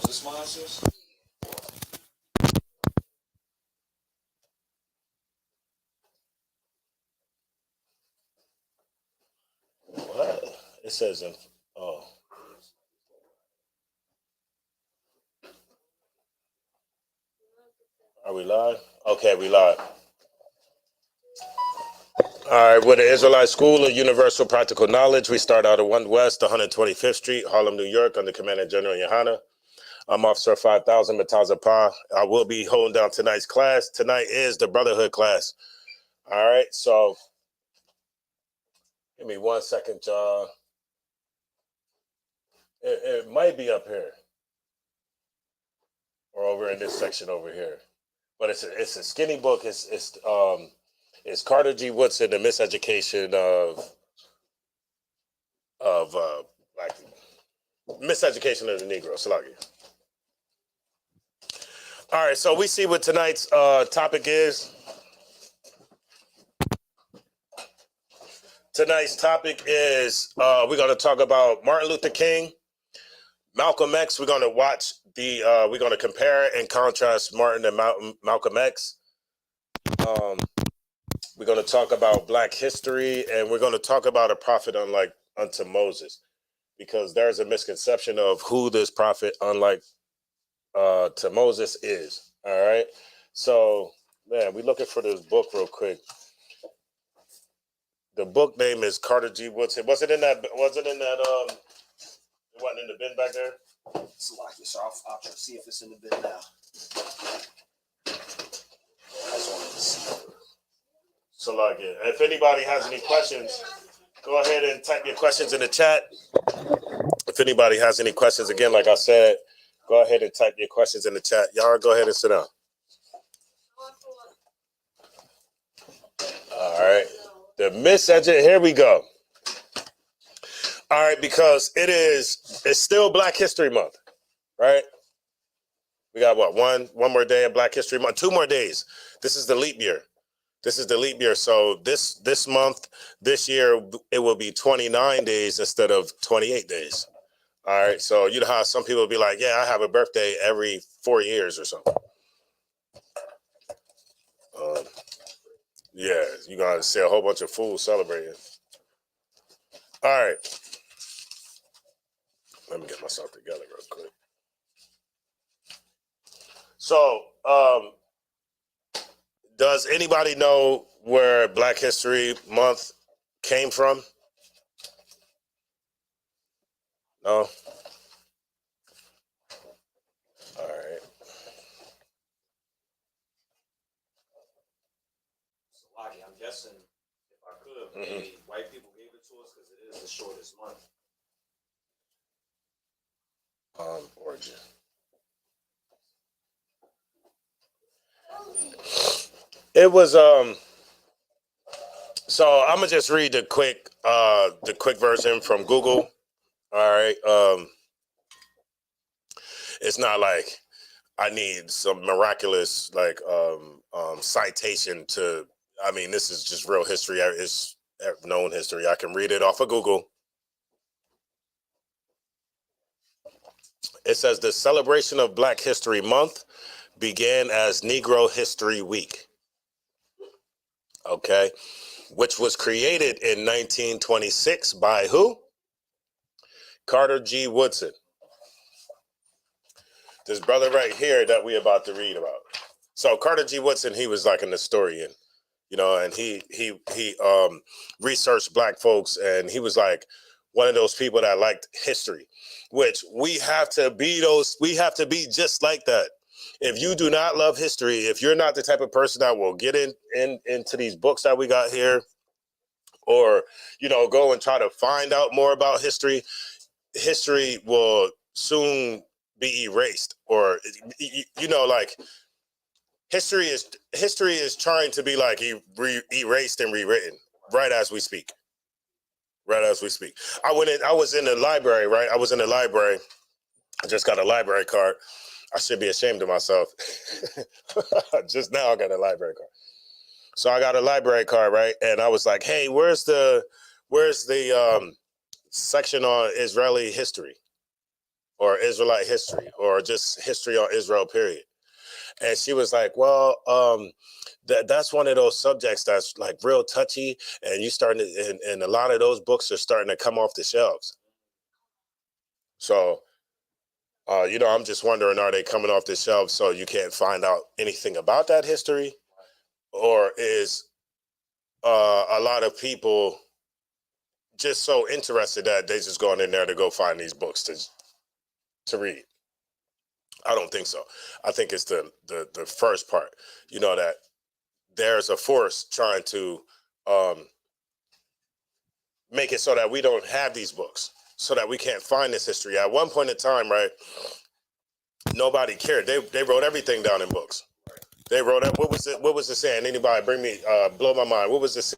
Is this mine, sis? What? It says in. Oh. Are we live? Okay, we live. All right, with the Israelite School of Universal Practical Knowledge, we start out at 1 West, 125th Street, Harlem, New York, under Commander General Yohana. I'm Officer 5000, Mataza Pa. I will be holding down tonight's class. Tonight is the Brotherhood class. All right, so give me 1 second, y'all. It might be up here or over in this section over here, but it's a skinny book. It's Carter G. Woodson, The Miseducation of Black people. Miseducation of the Negro. Salagi. All right, so we see what tonight's topic is. Tonight's topic is we're going to talk about Martin Luther King, Malcolm X. We're going to watch we're going to compare and contrast Martin and Malcolm X. We're going to talk about Black history, and we're going to talk about a prophet unlike unto Moses, because there's a misconception of who this prophet unlike to Moses is. All right, so man, we're looking for this book real quick. The book name is Carter G. Woodson. Was it in that? It wasn't in the bin back there? So I'll try to see if it's in the bin now. I just wanted to see. So like it. If anybody has any questions, go ahead and type your questions in the chat. If anybody has any questions, again, like I said, go ahead and type your questions in the chat. Y'all go ahead and sit down. All right. The miseducation. Here we go. All right, because it's still Black History Month, right? We got what, one more day of Black History Month, 2 more days. This is the leap year. So this month, this year, it will be 29 days instead of 28 days. All right, so you know how some people will be like, yeah, I have a birthday every 4 years or something. Yeah, you're going to see a whole bunch of fools celebrating. All right. Let me get myself together real quick. So, does anybody know where Black History Month came from? No? All right. So, Lottie, I'm guessing, if I could, maybe white people gave it to us because it is the shortest month. Origin. It was so I'm gonna just read the quick version from Google. All right. It's not like I need some miraculous citation to. I mean, this is just real history. It's known history. I can read it off of Google. It says the celebration of Black History Month began as Negro History Week. Okay, which was created in 1926 by who? Carter G. Woodson. This brother right here that we about to read about. So Carter G. Woodson, he was like an historian, you know, and he researched Black folks, and he was like one of those people that liked history, which we have to be just like that. If you do not love history, if you're not the type of person that will get into these books that we got here, or, you know, go and try to find out more about history will soon be erased, or, you know, like history is trying to be like erased and rewritten right as we speak. I was in the library, right? I was in the library. I just got a library card. I should be ashamed of myself. Just now I got a library card. So I got a library card, right? And I was like, hey, where's the section on Israeli history? or Israelite history or just history on Israel, period. And she was like, well, that's one of those subjects that's like real touchy. And you starting to, and a lot of those books are starting to come off the shelves. So, I'm just wondering, are they coming off the shelves so you can't find out anything about that history? Or is a lot of people just so interested that they just going in there to go find these books to read? I don't think so. I think it's the first part, that there's a force trying to um, make it so that we don't have these books, so that we can't find this history. At one point in time, right, nobody cared. They wrote everything down in books. They wrote up, what was the saying? Anybody bring me, blow my mind. What was the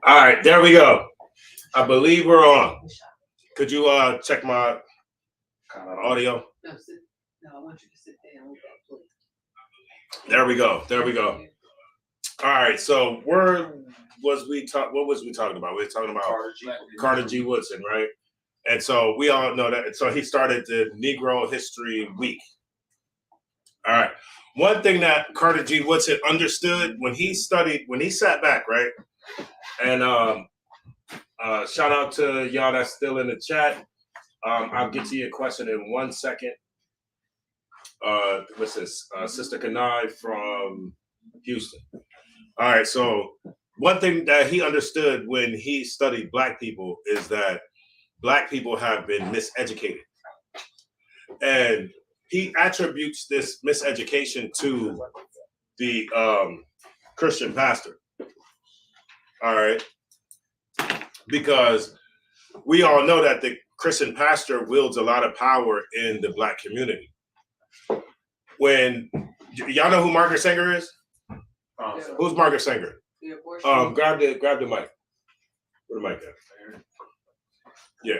All right, there we go. I believe we're on. Could you check my audio? No, I want you to sit down with that, please. There we go. There we go. All right. So where was we talk? What was we talking about? We were talking about Carter G. Woodson, right? And so we all know that. So he started the Negro History Week. All right. One thing that Carter G. Woodson understood when he sat back, right? And shout out to y'all that's still in the chat. I'll get to your question in 1 second. What's this? Sister Kanai from Houston. All right. So one thing that he understood when he studied Black people is that Black people have been miseducated. And he attributes this miseducation to the Christian pastor. All right. Because we all know that the Christian pastor wields a lot of power in the Black community. When y'all know who Margaret Sanger is? Who's Margaret Sanger? Grab the mic. Where the mic at? Yeah.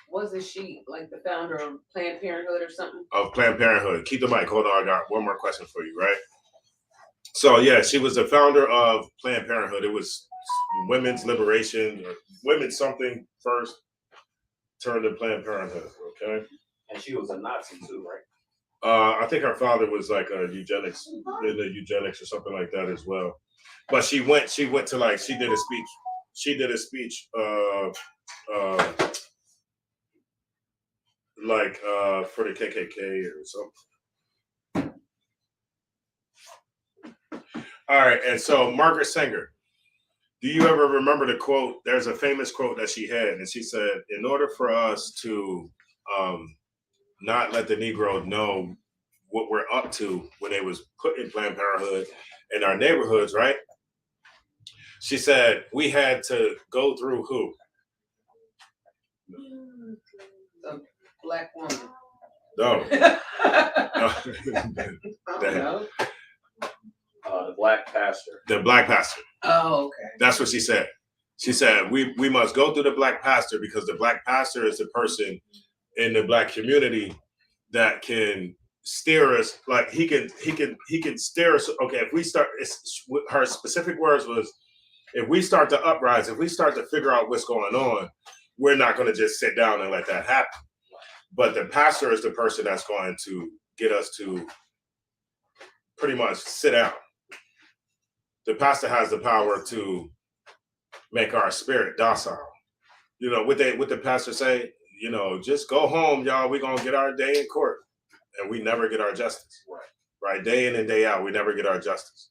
Wasn't she like the founder of Planned Parenthood or something? Of Planned Parenthood. Keep the mic. Hold on. I got one more question for you, right? So, yeah, she was the founder of Planned Parenthood. It was women's liberation, or women's something first, turned to Planned Parenthood, okay? And she was a Nazi too, right? I think her father was like a eugenics, in the eugenics or something like that as well. But she went to like, she did a speech for the KKK or something. All right, and so Margaret Sanger, do you ever remember the quote? There's a famous quote that she had, and she said, in order for us to not let the Negro know what we're up to when they was put in Planned Parenthood in our neighborhoods, right? She said, we had to go through who? The Black woman. No. The Black pastor. The Black pastor. Oh, okay. That's what she said. She said, we must go through the Black pastor because the Black pastor is the person in the Black community that can steer us. Like he can steer us. Okay, if we start, her specific words was, if we start to uprise, if we start to figure out what's going on, we're not going to just sit down and let that happen. But the pastor is the person that's going to get us to pretty much sit down. The pastor has the power to make our spirit docile. You know, what the pastor say, you know, just go home, y'all. We're going to get our day in court. And we never get our justice. Right? Day in and day out, we never get our justice.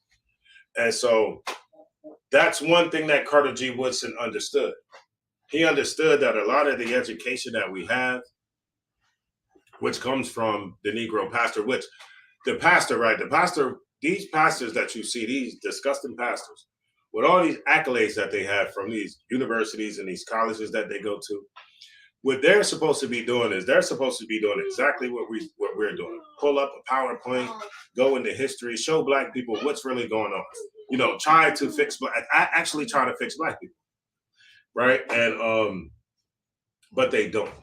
And so that's one thing that Carter G. Woodson understood. He understood that a lot of the education that we have, which comes from the Negro pastor, which the pastor, right? The pastor, these pastors that you see, these disgusting pastors, with all these accolades that they have from these universities and these colleges that they go to, what they're supposed to be doing is they're supposed to be doing exactly what we're doing. Pull up a PowerPoint, go into history, show Black people what's really going on. You know, try to fix actually try to fix Black people, right? And but they don't.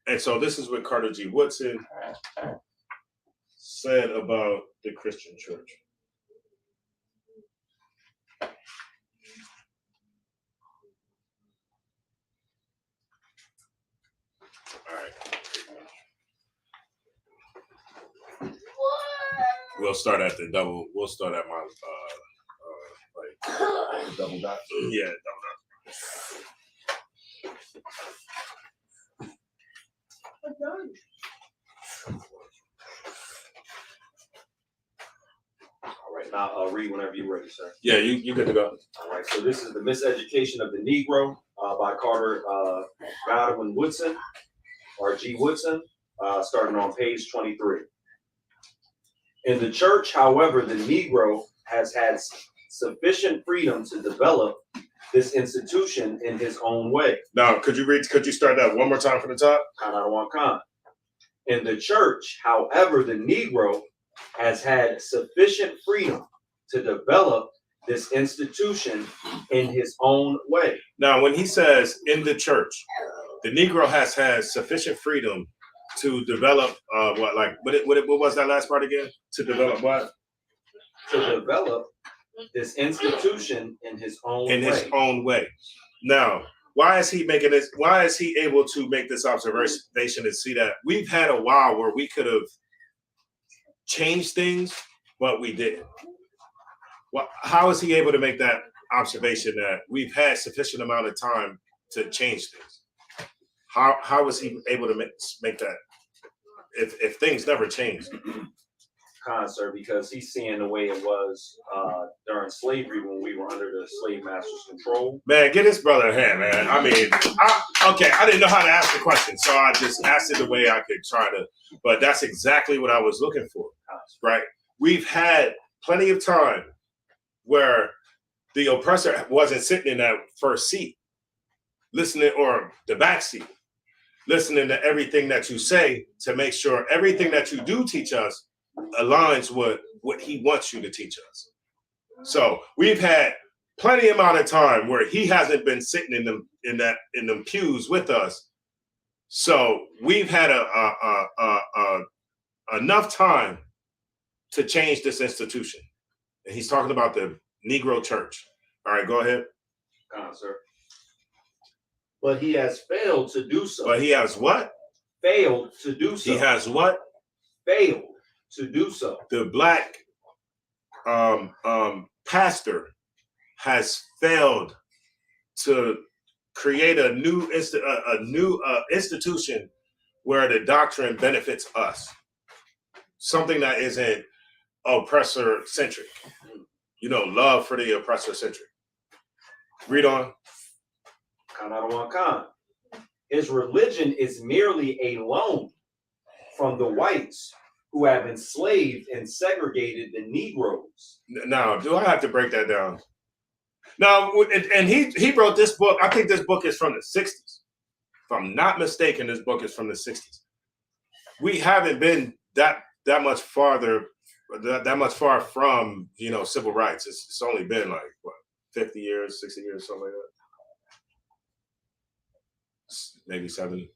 And so this is what Carter G. Woodson said about the Christian church. All right. We'll start at my Double dot. yeah, double dot. All right, now I'll read whenever you're ready, sir. Yeah, you good to go. All right, so this is The Miseducation of the Negro by Carter Godwin Woodson, or G. Woodson, starting on page 23. In the church, however, the Negro has had sufficient freedom to develop this institution in his own way. Now, could you start that one more time from the top? In the church, however, the Negro has had sufficient freedom to develop this institution in his own way. Now, when he says in the church, the Negro has had sufficient freedom to develop what was that last part again? To develop what? To develop this institution in his own In way. his own way. Now, why is he making this? Why is he able to make this observation and see that we've had a while where we could have changed things, but we didn't? Well, how is he able to make that observation that we've had sufficient amount of time to change things? How was he able to make that if things never changed? Sir, because he's seeing the way it was during slavery when we were under the slave master's control. Man, get this brother a hand, man. I mean, I didn't know how to ask the question, so I just asked it the way I could try to. But that's exactly what I was looking for, right? We've had plenty of time where the oppressor wasn't sitting in that first seat, listening, or the back seat, listening to everything that you say to make sure everything that you do teach us aligns with what he wants you to teach us. So we've had plenty amount of time where he hasn't been sitting in them pews with us. So we've had enough time to change this institution. And he's talking about the Negro church. All right, go ahead. Sir. But he has failed to do so. But he has what? Failed to do so. He has what? Failed to do so. The black pastor has failed to create a new institution where the doctrine benefits us. Something that isn't oppressor centric. You know, love for the oppressor centric. Read on. His religion is merely a loan from the whites who have enslaved and segregated the Negroes. Now, do I have to break that down? Now, and he wrote this book. I think this book is from the 60s. If I'm not mistaken, this book is from the 60s. We haven't been that much farther, that much far from, civil rights. It's only been like, what, 50 years, 60 years, something like that? Maybe 70.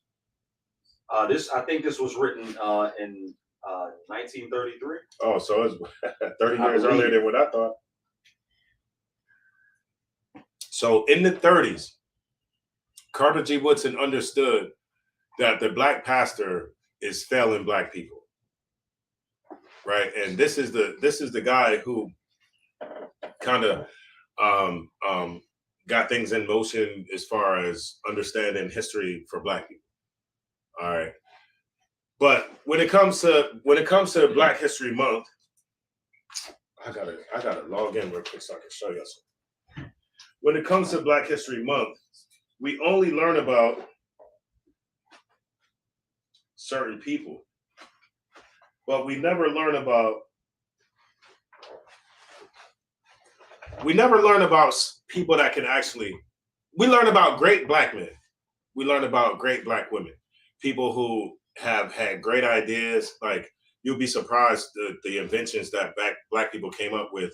I think this was written in 1933. Oh, so it's 30 years earlier than what I thought. So in the 30s, Carter G. Woodson understood that the black pastor is failing black people, right? And this is the guy who kind of got things in motion as far as understanding history for black people. All right. But when it comes to Black History Month, I gotta log in real quick so I can show you something. When it comes to Black History Month, we only learn about certain people, but we never learn about people that can actually. We learn about great black men. We learn about great black women, people who have had great ideas. Like, you'll be surprised the inventions that black people came up with,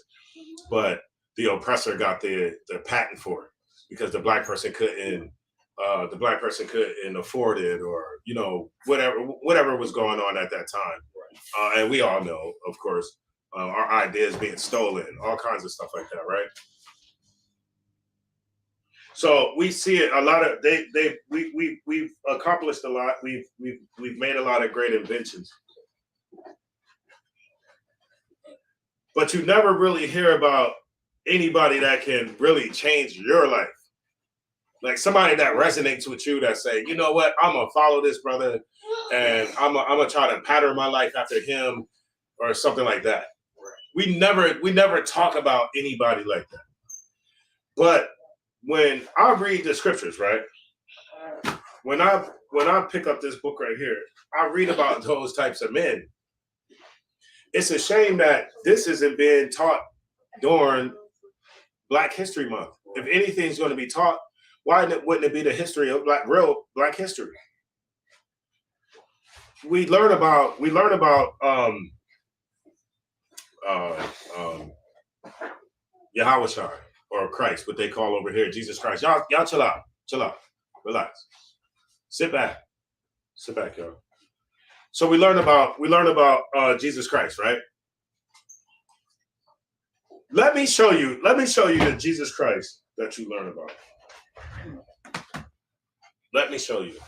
but the oppressor got the patent for it because the black person couldn't afford it, or whatever was going on at that time. And we all know, of course, our ideas being stolen, all kinds of stuff like that, right? So we see it a lot of we've accomplished a lot. We've made a lot of great inventions, but you never really hear about anybody that can really change your life. Like somebody that resonates with you, that say, you know what, I'm gonna follow this brother, and I'm gonna try to pattern my life after him, or something like that. We never talk about anybody like that. But when I read the scriptures, right? When I pick up this book right here, I read about those types of men. It's a shame that this isn't being taught during Black History Month. If anything's going to be taught, why wouldn't it be the history of real black history? We learn about Yahweh or Christ, what they call over here, Jesus Christ. Y'all chill out, relax, sit back, y'all. So we learn about Jesus Christ, right? Let me show you the Jesus Christ that you learn about. Let me show you.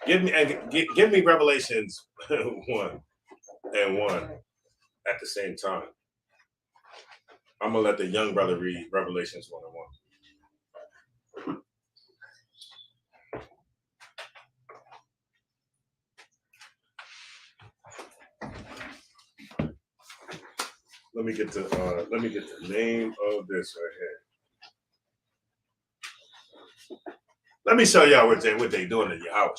Give me Revelations 1 and 1 at the same time. I'm gonna let the young brother read Revelations 1 and 1. Let me get the name of this right here. Let me show y'all what they doing in Yahweh.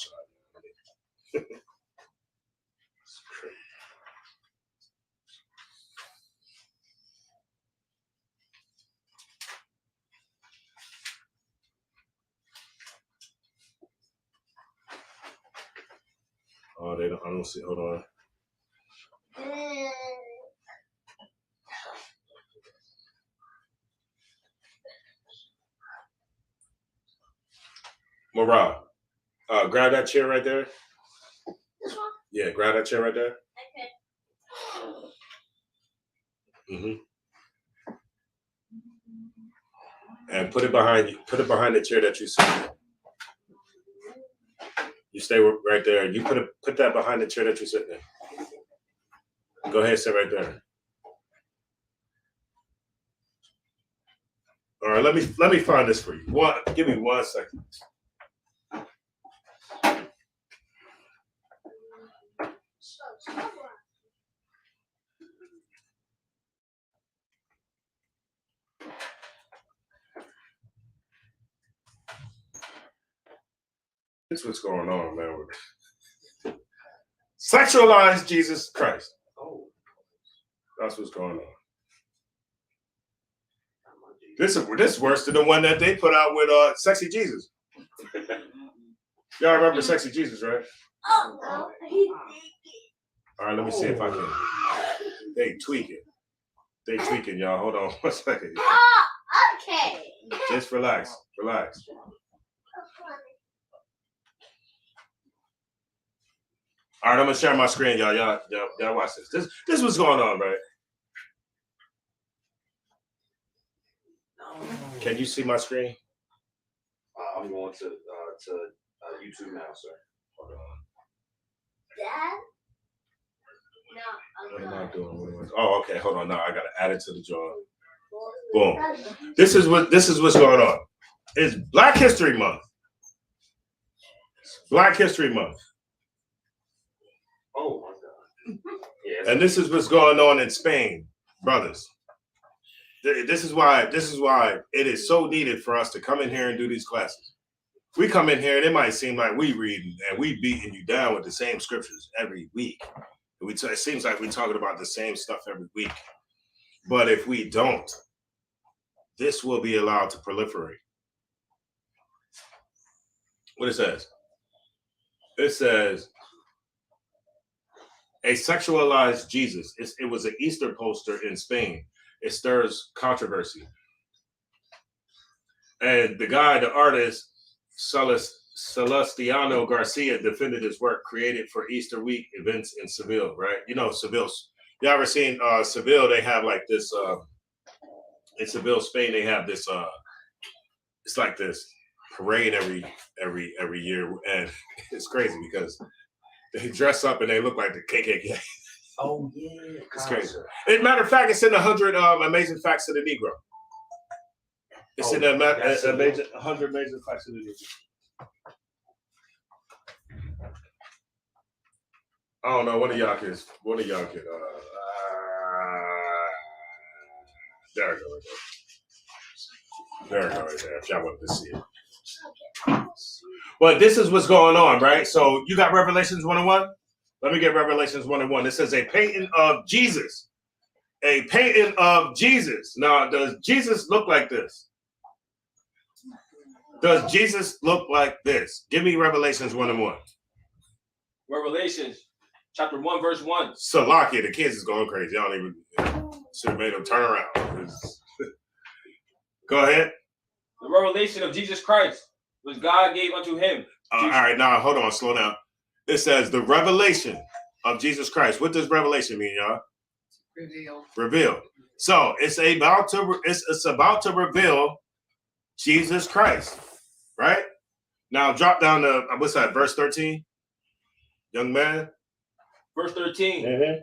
Oh, I don't see. Hold on. Morale. Grab that chair right there. Yeah, grab that chair right there. Okay. And put it behind you. Put it behind the chair that you sit in. You stay right there. You put that behind the chair that you're sitting in. Go ahead, sit right there. All right, let me find this for you. Give me 1 second. That's what's going on, man. Sexualized Jesus Christ. Oh, that's what's going on. This is worse than the one that they put out with Sexy Jesus. Y'all remember Sexy Jesus, right? Oh, all right, let me see if I can. They tweaking, y'all. Hold on 1 second. oh, okay. Just relax. All right, I'm gonna share my screen, y'all. Y'all watch this. This is what's going on, right? Can you see my screen? I'm going to YouTube now, sir. Hold on. Dad? What am I doing? Oh, okay. Hold on. Now I gotta add it to the jar. Boom. This is what's going on. It's Black History Month. Black History Month. Oh my God. Yes. And this is what's going on in Spain, brothers. This is why it is so needed for us to come in here and do these classes. We come in here and it might seem like we reading and we beating you down with the same scriptures every week. It seems like we're talking about the same stuff every week. But if we don't, this will be allowed to proliferate. What it says? It says, a sexualized Jesus. It was an Easter poster in Spain. It stirs controversy. And the artist, Celestiano Garcia, defended his work created for Easter week events in Seville, right? You know, Seville. You ever seen Seville? They have like this, in Seville, Spain, they have this, it's like this parade every year. And it's crazy because they dress up and they look like the KKK. Oh yeah, it's crazy. As a matter of fact, it's in 100 Amazing Facts of the Negro. It's in 100 Amazing Facts of the Negro. I don't know. One of y'all could. There we go. There we go. Right there. If y'all wanted to see it. But this is what's going on, right? So you got Revelations 1:1. Let me get Revelations 1:1. It says a painting of Jesus. A painting of Jesus. Now, does Jesus look like this? Does Jesus look like this? Give me Revelations 1:1. Revelations chapter 1, verse 1. Salakia, the kids is going crazy. I don't even should have made them turn around. Go ahead. The revelation of Jesus Christ, which God gave unto him. All right, now hold on, slow down. It says the revelation of Jesus Christ. What does revelation mean, y'all? Reveal. Reveal. So it's about to reveal Jesus Christ, right? Now drop down to what's that? Verse 13. Young man. Verse 13. Mm-hmm.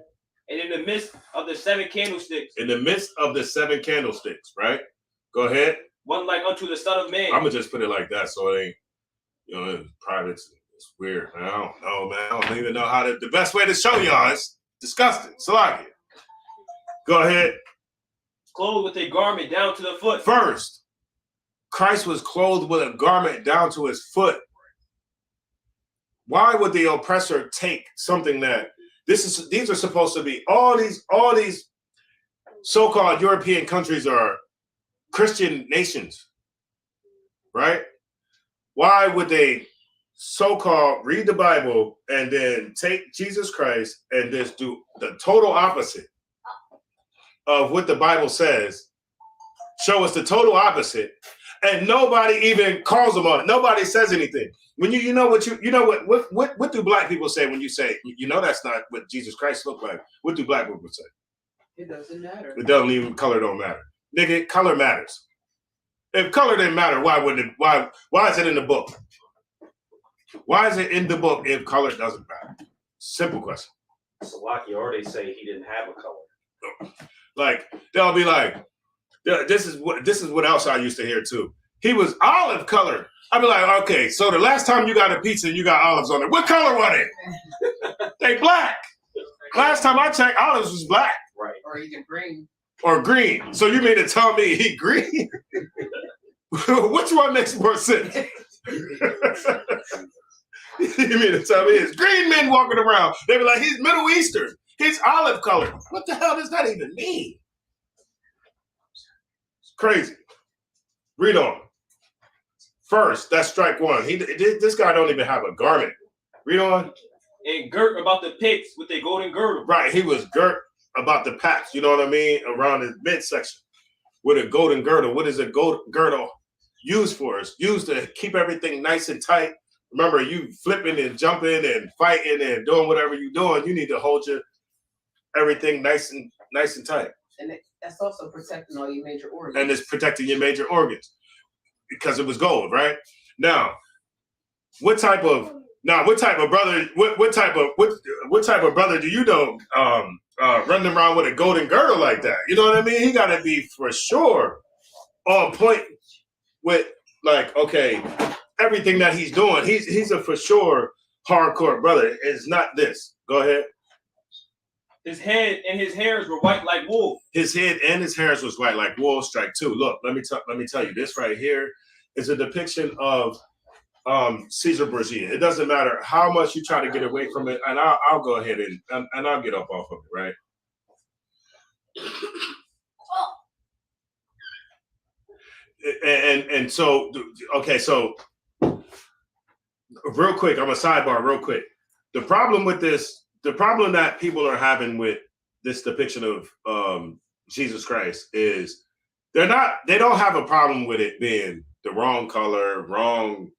And in the midst of the 7 candlesticks. In the midst of the 7 candlesticks, right? Go ahead. One like unto the Son of Man. I'm gonna just put it like that, so it ain't, it's private. It's weird. I don't know, man. I don't even know how to. The best way to show y'all is disgusting. Salakia. Go ahead. Clothed with a garment down to the foot. First, Christ was clothed with a garment down to his foot. Why would the oppressor take something that these are supposed to be all these so-called European countries are Christian nations, right? Why would they so-called read the Bible and then take Jesus Christ and just do the total opposite of what the Bible says, show us the total opposite, and nobody even calls them on it. Nobody says anything. When what do black people say when you say, that's not what Jesus Christ looked like? What do black people say? It doesn't matter. It doesn't even, color don't matter. Nigga, color matters. If color didn't matter, why is it in the book? Why is it in the book if color doesn't matter? Simple question. Salaki already say he didn't have a color. Like, they'll be like, this is what else I used to hear too. He was olive colored. I'd be like, okay, so the last time you got a pizza and you got olives on it, what color was it? They black. Last time I checked, olives was black. Right. Or even green. Or green. So you mean to tell me he green? Which one makes more sense? You mean to tell me it's green men walking around? They be like, he's Middle Eastern. He's olive colored. What the hell does that even mean? It's crazy. Read on. First, that's strike one. This guy don't even have a garment. Read on. And girt about the pits with a golden girdle. Right, he was girt about the paps, you know what I mean? Around his midsection with a golden girdle. What is a gold girdle used for? It's used to keep everything nice and tight. Remember, you flipping and jumping and fighting and doing whatever you're doing, you need to hold everything nice and tight. And that's also protecting all your major organs. And it's protecting your major organs because it was gold, right? Now, what type of brother? What type of brother do you know running around with a golden girdle like that? You know what I mean? He got to be for sure on point with everything that he's doing. He's a for sure hardcore brother. It's not this. Go ahead. His head and his hairs were white like wool. His head and his hairs was white like wool. Strike two. Look, let me tell you, this right here is a depiction of Caesar Borgia. It doesn't matter how much you try to get away from it, and I'll go ahead and I'll get up off of it, right? And so, okay, so real quick, I'm a sidebar real quick. The problem that people are having with this depiction of Jesus Christ is they don't have a problem with it being the wrong color, wrong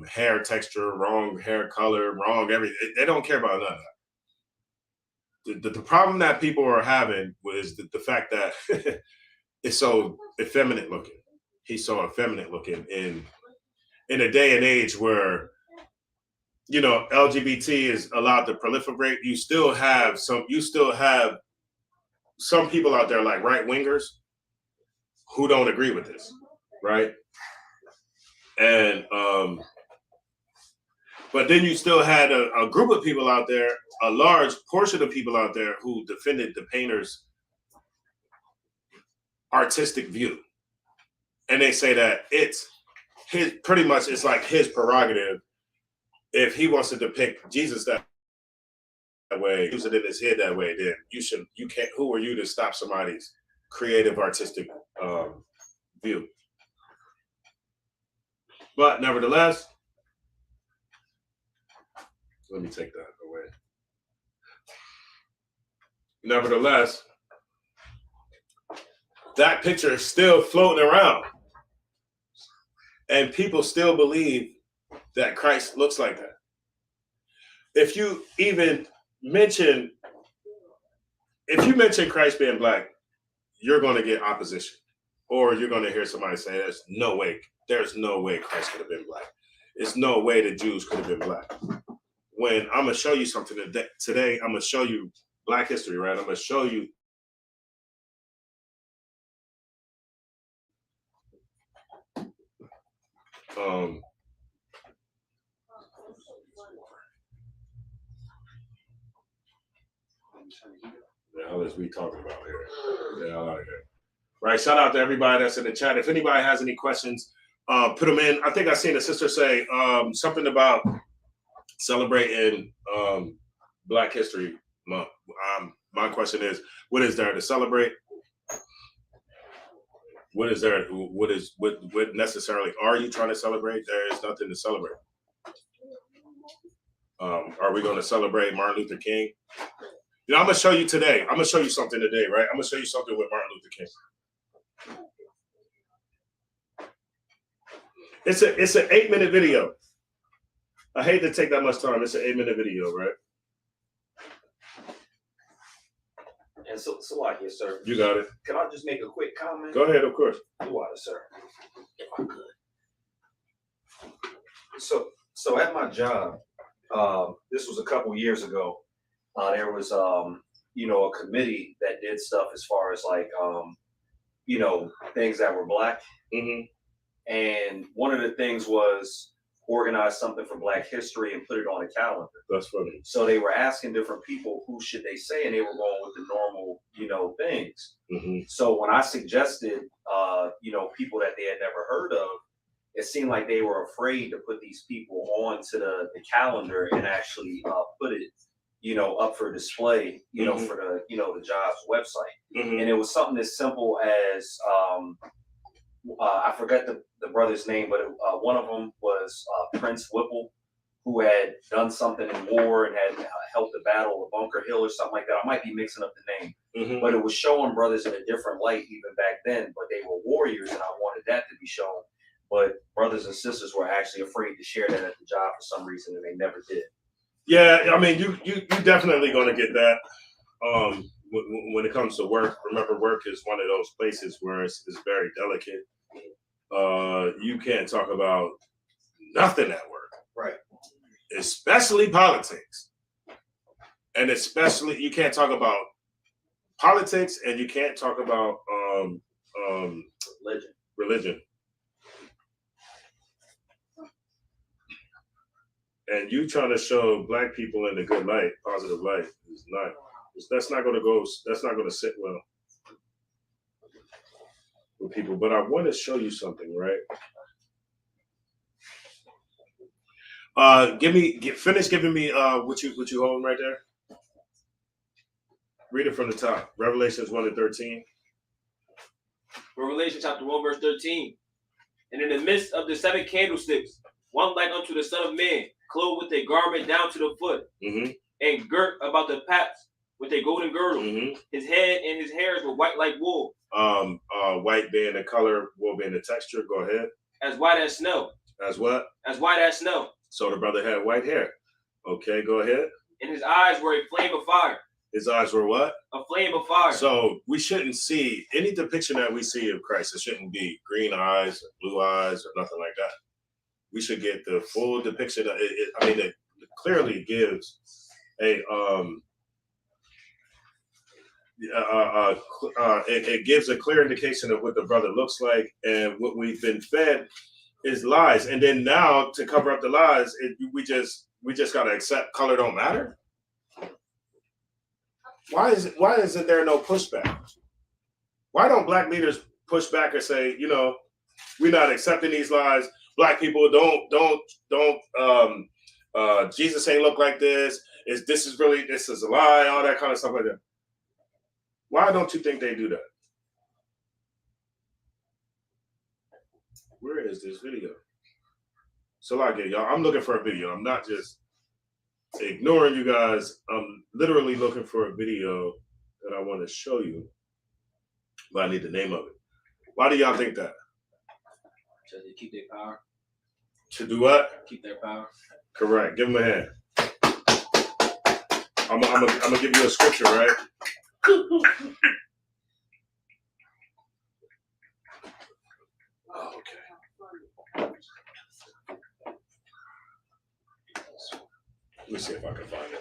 hair texture, wrong hair color, wrong everything. They don't care about none of that. The problem that people are having was the fact that it's so effeminate looking. He's so effeminate looking in a day and age where LGBT is allowed to proliferate. You still have some people out there like right wingers who don't agree with this, right? And but then you still had a group of people out there, a large portion of people out there who defended the painter's artistic view. And they say that it's like his prerogative. If he wants to depict Jesus that way, use it in his head that way, then you can't, who are you to stop somebody's creative artistic view? But nevertheless, let me take that away. nevertheless, that picture is still floating around. And people still believe that Christ looks like that. If you even mention, Christ being black, you're going to get opposition. Or you're going to hear somebody say, there's no way Christ could have been black. There's no way the Jews could have been black. When I'm going to show you something today, I'm going to show you black history, right? I'm going to show you the hell is we talking about here? Yeah, I like it. Right. Shout out to everybody that's in the chat. If anybody has any questions, put them in. I think I seen a sister say something about celebrating Black History Month. My question is, what is there to celebrate? What is there? What necessarily are you trying to celebrate? There is nothing to celebrate. Are we going to celebrate Martin Luther King? You know, I'm gonna show you today. I'm gonna show you something today, right? I'm gonna show you something with Martin Luther King. It's an 8-minute video. I hate to take that much time. It's an 8-minute video, right? And so like, yes, sir. You got it. Can I just make a quick comment? Go ahead, of course. You are, sir. If I could. So at my job, this was a couple years ago. There was, a committee that did stuff as far as like, things that were Black. Mm-hmm. And one of the things was organize something for Black history and put it on a calendar. That's funny. So they were asking different people who should they say, and they were going with the normal, things. Mm-hmm. So when I suggested, people that they had never heard of, it seemed like they were afraid to put these people onto the calendar and actually put it, up for display, Mm-hmm. for the job's website. Mm-hmm. And it was something as simple as, I forget the brother's name, but one of them was Prince Whipple, who had done something in war and had helped the battle of Bunker Hill or something like that. I might be mixing up the name, Mm-hmm. but it was showing brothers in a different light even back then, but they were warriors and I wanted that to be shown. But brothers and sisters were actually afraid to share that at the job for some reason, and they never did. Yeah, I mean, you definitely gonna get that. When it comes to work, remember, work is one of those places where it's very delicate. You can't talk about nothing at work, Right? Especially politics, and especially you can't talk about politics, and you can't talk about religion. And you trying to show Black people in the good light, positive light, is not. That's not going to sit well with people. But I want to show you something, right? Finish giving me what you holding right there. Read it from the top. Revelations 1-13. Revelation chapter 1, verse 13. And in the midst of the 7 candlesticks, one like unto the Son of Man, clothed with a garment down to the foot, Mm-hmm. and girt about the paps with a golden girdle. Mm-hmm. His head and his hairs were white like wool. White being the color, wool being the texture. Go ahead. As white as snow. As what? As white as snow. So the brother had white hair. Okay, go ahead. And his eyes were a flame of fire. His eyes were what? A flame of fire. So we shouldn't see any depiction that we see of Christ. It shouldn't be green eyes, or blue eyes, or nothing like that. We should get the full depiction. It clearly gives it gives a clear indication of what the brother looks like, and what we've been fed is lies. And then now to cover up the lies, we just gotta accept color don't matter. Why isn't there no pushback? Why don't Black leaders push back and say, we're not accepting these lies? Black people don't Jesus ain't look like this. This is a lie, all that kind of stuff like that. Why don't you think they do that? Where is this video? So like it, y'all, I'm looking for a video. I'm not just ignoring you guys. I'm literally looking for a video that I want to show you, but I need the name of it. Why do y'all think that? So they keep their power. To do what? Keep their power. Correct. Give him a hand. I'm gonna give you a scripture, right? Oh, okay. Let me see if I can find it.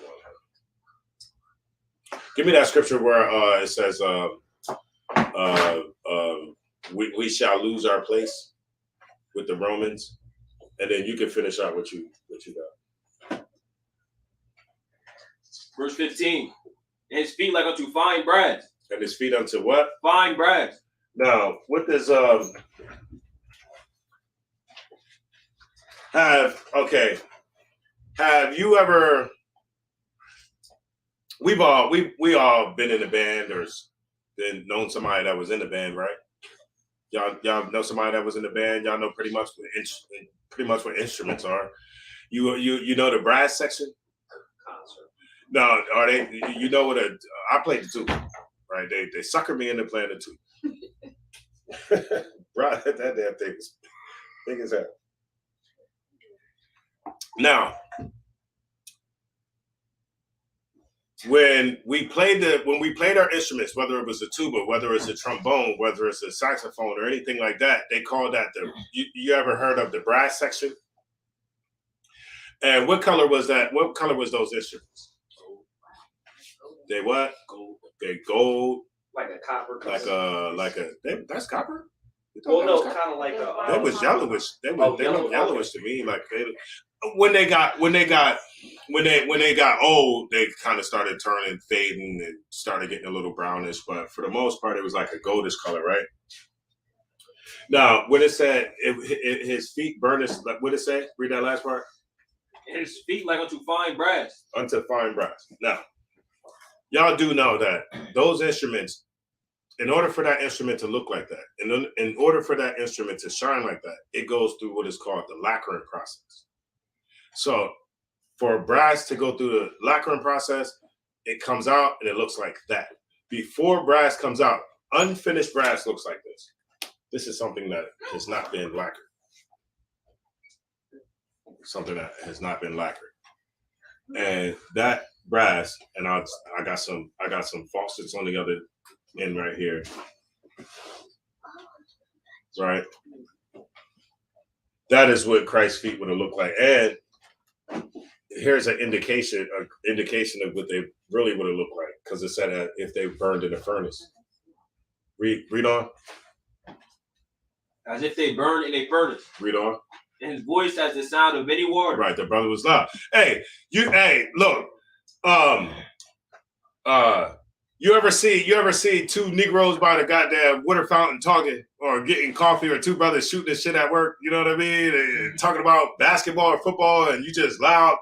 Give me that scripture where it says, we shall lose our place with the Romans, and then you can finish out what you got. Verse 15. And his feet like unto fine brass. And his feet unto what? Fine brass. Now, what does have you ever? We all been in a band or been known somebody that was in the band, right? Y'all know somebody that was in the band. Y'all know pretty much what instruments are. You know the brass section? Concert. No, are they? You know what? I played the tuba, right? They suckered me into playing the tuba. Bro, that damn thing was big as hell. Now, when we played our instruments, whether it was a tuba, whether it's a trombone, whether it's a saxophone or anything like that, they call that you ever heard of the brass section? And what color was that? What color was those instruments? They what? Gold. They gold. Like a copper. That's copper? Well, no, kind of like a. They was yellowish. They look yellowish to me. Like when they got old, they kind of started turning, fading, and started getting a little brownish. But for the most part, it was like a goldish color, right? Now, when it said his feet burned, like what did it say? Read that last part. And his feet like unto fine brass. Unto fine brass. Now, y'all do know that those instruments, in order for that instrument to look like that, and in order for that instrument to shine like that, it goes through what is called the lacquering process. So for brass to go through the lacquering process, it comes out and it looks like that. Before brass comes out, unfinished brass looks like this. This is something that has not been lacquered. Something that has not been lacquered. And that brass, and I got some faucets on the other end right here. Right? That is what Christ's feet would have looked like. And here's an indication of what they really would have looked like, because it said that if they burned in a furnace. Read on. As if they burned in a furnace. Read on. And his voice has the sound of many waters. Right, the brother was loud. Hey, look. You ever see two Negroes by the goddamn water fountain talking or getting coffee, or two brothers shooting this shit at work? You know what I mean? And talking about basketball or football, and you just loud.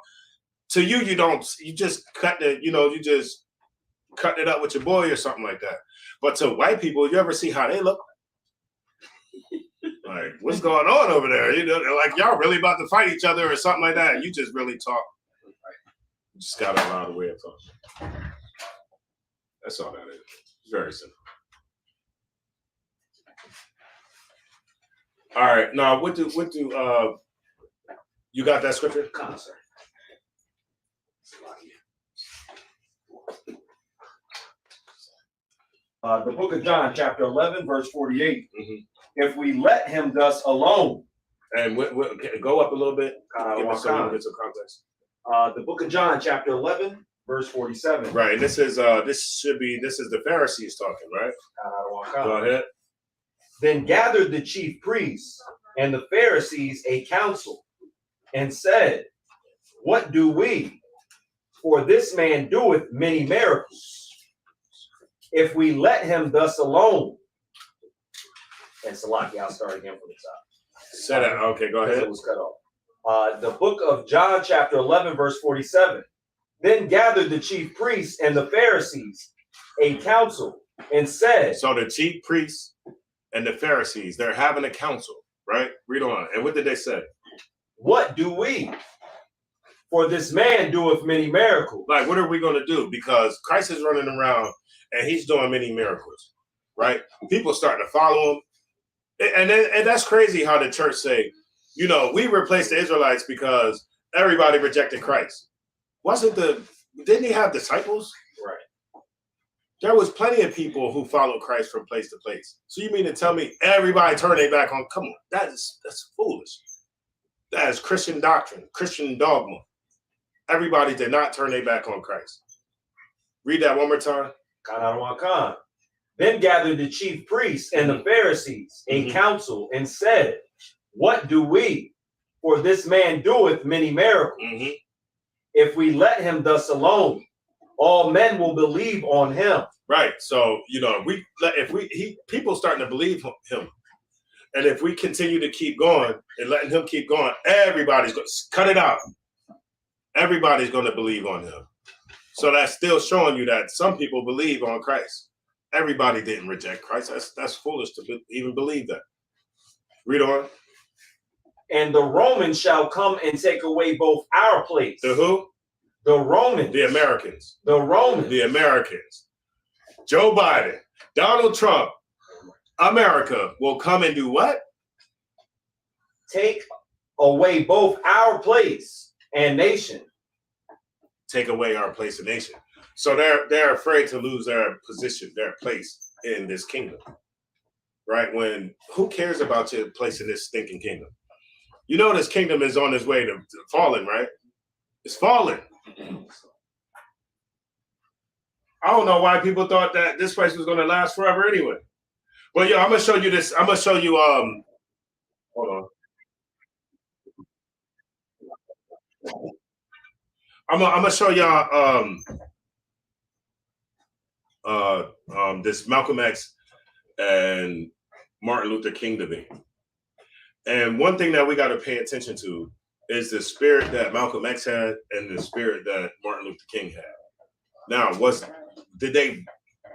To you, you just cut it up with your boy or something like that. But to white people, you ever see how they look? Like, what's going on over there? You know, like y'all really about to fight each other or something like that. You just really talk. You just got a loud way of talking. That's all that is. It's very simple. All right. Now, what do you got that scripture? Concert. The book of John, chapter 11, verse 48. Mm-hmm. If we let him thus alone. And go up a little bit. Give us some context. The book of John, chapter 11, verse 47. Right. And this is the Pharisees talking, right? Go ahead. Then gathered the chief priests and the Pharisees a council, and said, what do we? For this man doeth many miracles. If we let him thus alone. And Salaki, I'll start again from the top. Say that. Okay, go ahead. It was cut off. The book of John, chapter 11, verse 47. Then gathered the chief priests and the Pharisees a council, and said. So the chief priests and the Pharisees, they're having a council, right? Read on. And what did they say? What do we? For this man doeth many miracles. Like, what are we going to do? Because Christ is running around and he's doing many miracles, right? People starting to follow him. And that's crazy how the church say, you know, we replaced the Israelites because everybody rejected Christ. Didn't he have disciples? Right. There was plenty of people who followed Christ from place to place. So you mean to tell me everybody turned their back on? Come on, that's foolish. That is Christian doctrine, Christian dogma. Everybody did not turn their back on Christ. Read that one more time. Khan. Then gathered the chief priests and the Pharisees in council and said, what do we? For this man doeth many miracles. If we let him thus alone, all men will believe on him. Right. So, you know, people starting to believe him. And if we continue to keep going and letting him keep going, everybody's going to cut it out. Everybody's going to believe on him. So that's still showing you that some people believe on Christ. Everybody didn't reject Christ. That's foolish to even believe that. Read on. And the Romans shall come and take away both our place. The who? The Romans. The Americans. The Romans. The Americans. Joe Biden, Donald Trump, America will come and do what? Take away both our place and nation. Take away our place and nation. So they're afraid to lose their position, their place in this kingdom. Right? Who cares about your place in this stinking kingdom? You know this kingdom is on its way to falling, right? It's falling. I don't know why people thought that this place was going to last forever anyway. Well, yeah, I'm going to show you this. I'm going to show you, hold on. I'm going to show y'all this Malcolm X and Martin Luther King debate. And one thing that we got to pay attention to is the spirit that Malcolm X had and the spirit that Martin Luther King had. Now, did they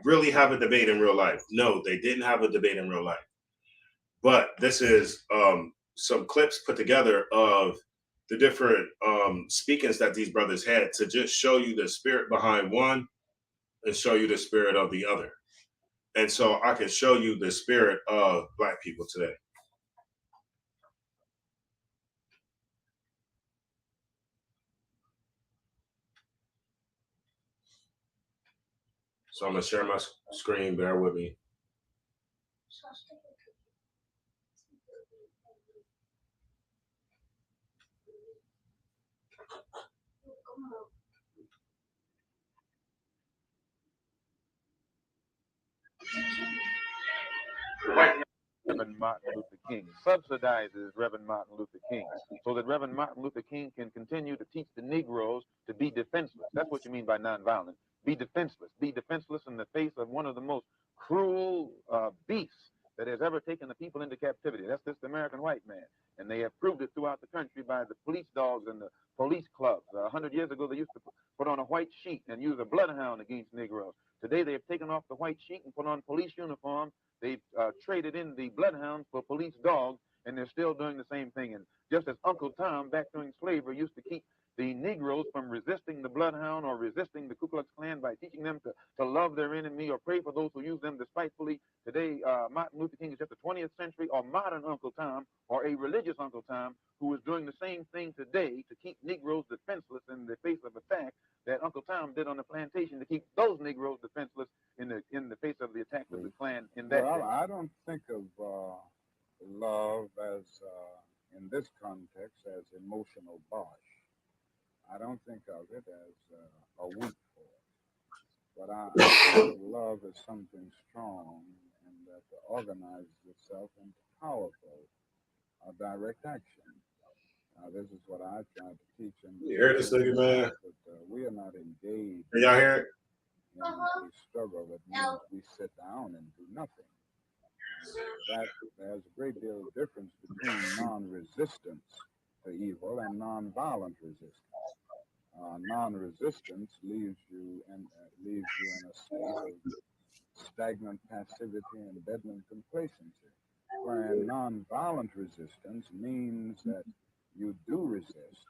really have a debate in real life? No, they didn't have a debate in real life. But this is some clips put together of the different speakings that these brothers had to just show you the spirit behind one and show you the spirit of the other. And so I can show you the spirit of Black people today. So I'm going to share my screen. Bear with me. Reverend Martin Luther King subsidizes Reverend Martin Luther King so that Reverend Martin Luther King can continue to teach the Negroes to be defenseless. That's what you mean by nonviolence. Be defenseless. Be defenseless in the face of one of the most cruel beasts that has ever taken the people into captivity. That's this American white man. And they have proved it throughout the country by the police dogs and the police clubs. 100 years ago, they used to put on a white sheet and use a bloodhound against Negroes. Today, they have taken off the white sheet and put on police uniforms. They've traded in the bloodhounds for police dogs, and they're still doing the same thing. And just as Uncle Tom, back during slavery, used to keep the Negroes from resisting the bloodhound or resisting the Ku Klux Klan by teaching them to love their enemy or pray for those who use them despitefully. Today, Martin Luther King is just a 20th century or modern Uncle Tom or a religious Uncle Tom who is doing the same thing today to keep Negroes defenseless in the face of attack that Uncle Tom did on the plantation to keep those Negroes defenseless in the face of the attack of the Klan in that Well, day. I don't think of love as, in this context, as emotional bosh. I don't think of it as a weak force. But I think of love as something strong and that organizes itself into powerful direct action. This is what I try to teach. You hear this nigga, man? But we are not engaged Can y'all hear it? in a struggle that means we sit down and do nothing. That there's a great deal of difference between non-resistance to evil and non-violent resistance. Non-resistance leaves you in a state of stagnant passivity and bedlam complacency, whereas non-violent resistance means that you do resist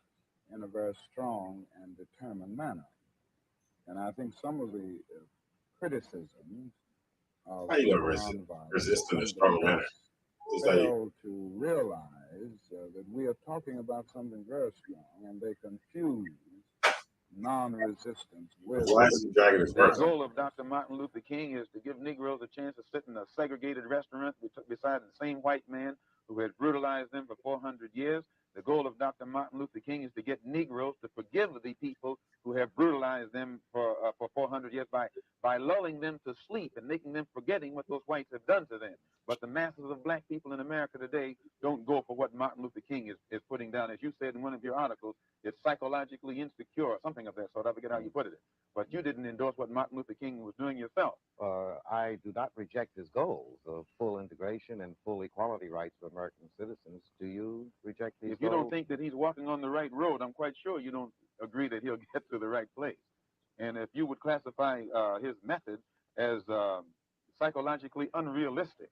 in a very strong and determined manner. And I think some of the criticisms of How you gonna nonviolence resist in a strong manner? nevertheless Just like fail to realize that we are talking about something very strong, and they confuse non-resistance with why is he dragging his The verse? goal of Dr. Martin Luther King is to give Negroes a chance to sit in a segregated restaurant beside the same white man who had brutalized them for 400 years. The goal of Dr. Martin Luther King is to get Negroes to forgive the people who have brutalized them for 400 years by lulling them to sleep and making them forgetting what those whites have done to them. But the masses of black people in America today don't go for what Martin Luther King is putting down. As you said in one of your articles, it's psychologically insecure, something of that sort. I forget how you put it. But you didn't endorse what Martin Luther King was doing yourself. I do not reject his goals of full integration and full equality rights for American citizens. Do you reject these If you don't goals? think that he's walking on the right road, I'm quite sure you don't agree that he'll get to the right place. And if you would classify his method as psychologically unrealistic,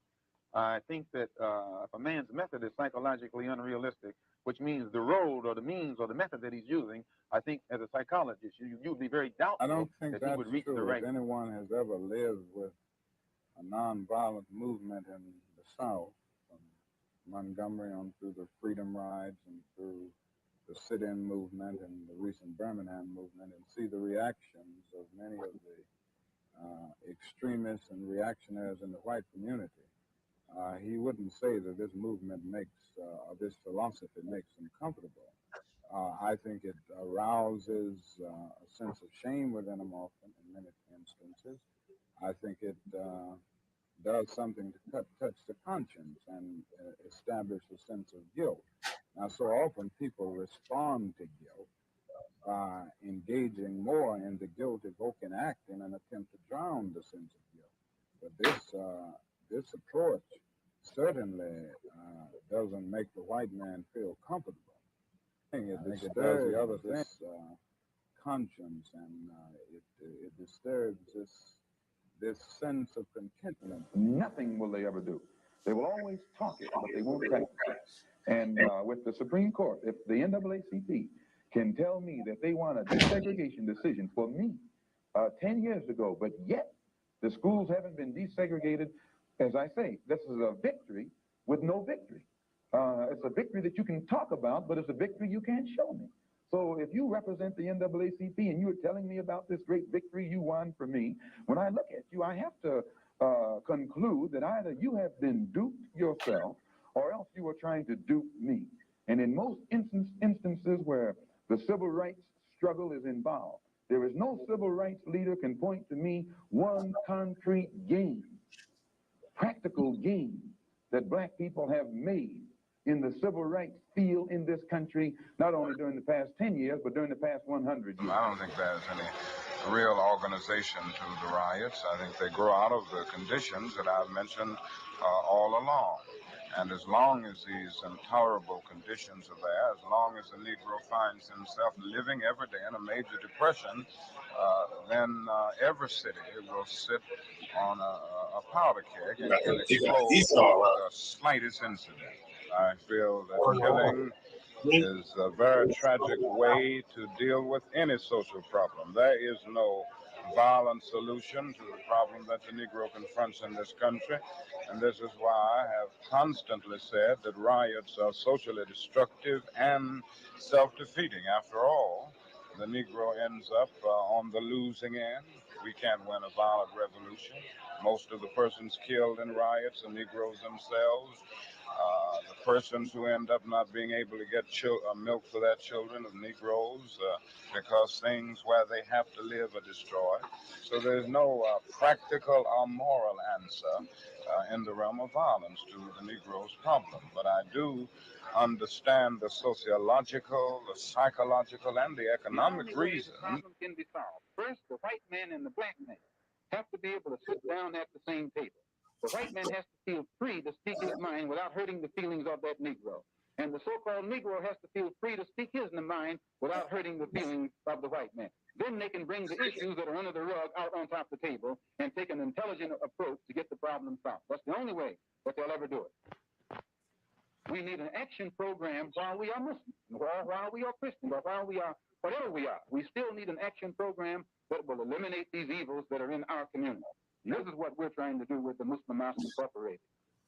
I think that if a man's method is psychologically unrealistic, which means the road or the means or the method that he's using, I think as a psychologist, you'd be very doubtful I don't think that he that's would reach true. the right. If anyone has ever lived with a nonviolent movement in the South, from Montgomery on through the Freedom Rides and through the sit-in movement and the recent Birmingham movement, and see the reactions of many of the extremists and reactionaries in the white community, he wouldn't say that this movement makes, or this philosophy makes him comfortable. I think it arouses a sense of shame within him often in many instances. I think it does something to touch the conscience and establish a sense of guilt. Now, so often people respond to guilt by engaging more in the guilt-evoking act in an attempt to drown the sense of guilt. But this approach certainly doesn't make the white man feel comfortable. I think it does the other thing, conscience, and it disturbs this sense of contentment. Nothing will they ever do. They will always talk it, but they won't practice it. And with the Supreme Court, if the NAACP can tell me that they want a desegregation decision for me 10 years ago, but yet the schools haven't been desegregated, as I say, this is a victory with no victory. It's a victory that you can talk about, but it's a victory you can't show me. So if you represent the NAACP and you're telling me about this great victory you won for me, when I look at you, I have to conclude that either you have been duped yourself or else you are trying to dupe me. And in most instances where the civil rights struggle is involved, there is no civil rights leader can point to me one concrete gain, practical gain that black people have made in the civil rights field in this country, not only during the past 10 years, but during the past 100 years. I don't think there's any real organization to the riots. I think they grow out of the conditions that I've mentioned all along. And as long as these intolerable conditions are there, as long as the Negro finds himself living every day in a major depression, then every city will sit on a powder keg and can explode with the slightest incident. I feel that killing is a very tragic way to deal with any social problem. There is no violent solution to the problem that the Negro confronts in this country. And this is why I have constantly said that riots are socially destructive and self-defeating. After all, the Negro ends up on the losing end. We can't win a violent revolution. Most of the persons killed in riots are Negroes themselves. The persons who end up not being able to get milk for their children are Negroes because things where they have to live are destroyed. So there's no practical or moral answer in the realm of violence to the Negro's problem. But I do understand the sociological, the psychological, and the economic reasons. The problem can be solved. First, the white man and the black man have to be able to sit down at the same table. The white man has to feel free to speak his mind without hurting the feelings of that Negro. And the so-called Negro has to feel free to speak his mind without hurting the feelings of the white man. Then they can bring the issues that are under the rug out on top of the table and take an intelligent approach to get the problem solved. That's the only way that they'll ever do it. We need an action program while we are Muslim, while we are Christian, or while we are whatever we are. We still need an action program that will eliminate these evils that are in our community. And this is what we're trying to do with the Muslim Master Incorporated.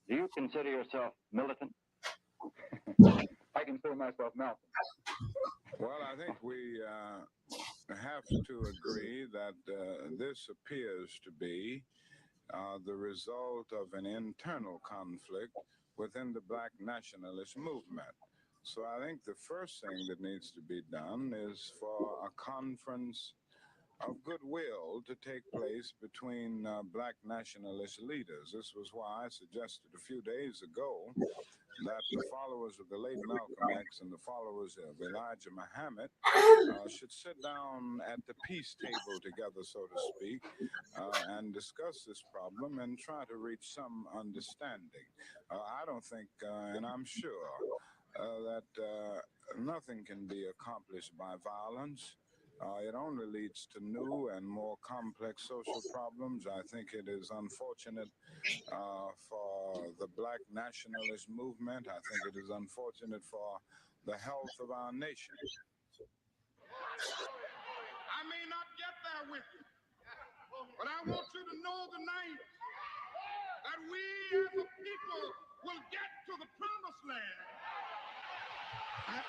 Do you consider yourself militant? I consider myself Malcolm. Well, I think we have to agree that this appears to be the result of an internal conflict within the Black nationalist movement. So I think the first thing that needs to be done is for a conference of goodwill to take place between Black nationalist leaders. This was why I suggested a few days ago that the followers of the late Malcolm X and the followers of Elijah Muhammad should sit down at the peace table together, so to speak, and discuss this problem and try to reach some understanding. I don't think, and I'm sure, that nothing can be accomplished by violence. It only leads to new and more complex social problems. I think it is unfortunate for the Black nationalist movement. I think it is unfortunate for the health of our nation. I may not get there with you, but I want you to know tonight that we as a people will get to the promised land.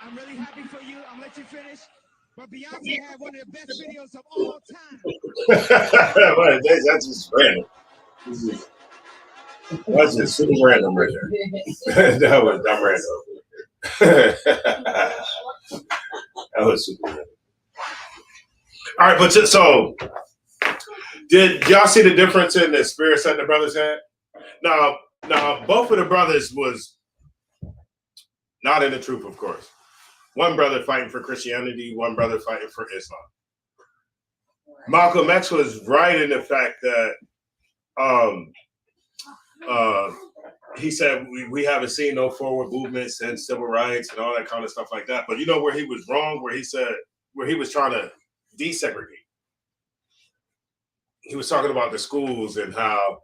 I'm really happy for you. I'm gonna let you finish. But Beyonce had one of the best videos of all time. That's just random. That's just super random right there. That was dumb random. That was super random. All right, but so did y'all see the difference in the spirits that the brothers had? Now, both of the brothers was not in the truth, of course. One brother fighting for Christianity, one brother fighting for Islam. Malcolm X was right in the fact that he said we haven't seen no forward movement since civil rights and all that kind of stuff like that. But you know where he was wrong, where he was trying to desegregate. He was talking about the schools and how,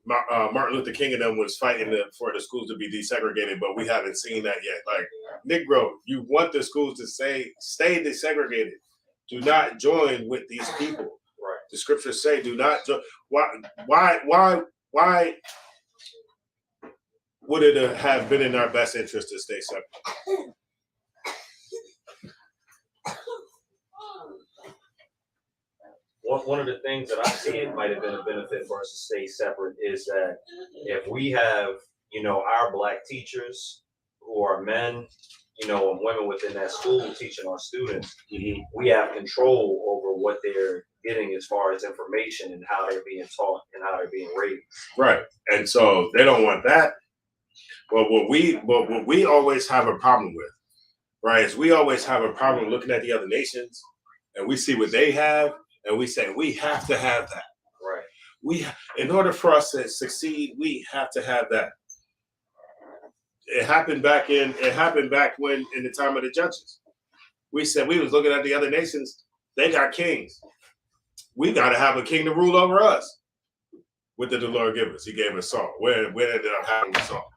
Martin Luther King and them was fighting for the schools to be desegregated, but we haven't seen that yet. Like, Negro, you want the schools to stay desegregated. Do not join with these people. Right. The scriptures say, do not join. Why would it have been in our best interest to stay separate? One of the things that I see it might have been a benefit for us to stay separate is that if we have, our Black teachers who are men, and women within that school teaching our students, we have control over what they're getting as far as information and how they're being taught and how they're being raised. Right. And so they don't want that. But what we always have a problem with, right, is we always have a problem looking at the other nations and we see what they have and we say, we have to have that. Right. In order for us to succeed, we have to have that. It happened back when in the time of the judges. We said we was looking at the other nations, they got kings. We got to have a king to rule over us. What did the Lord give us? He gave us Saul. Where ended up having Saul?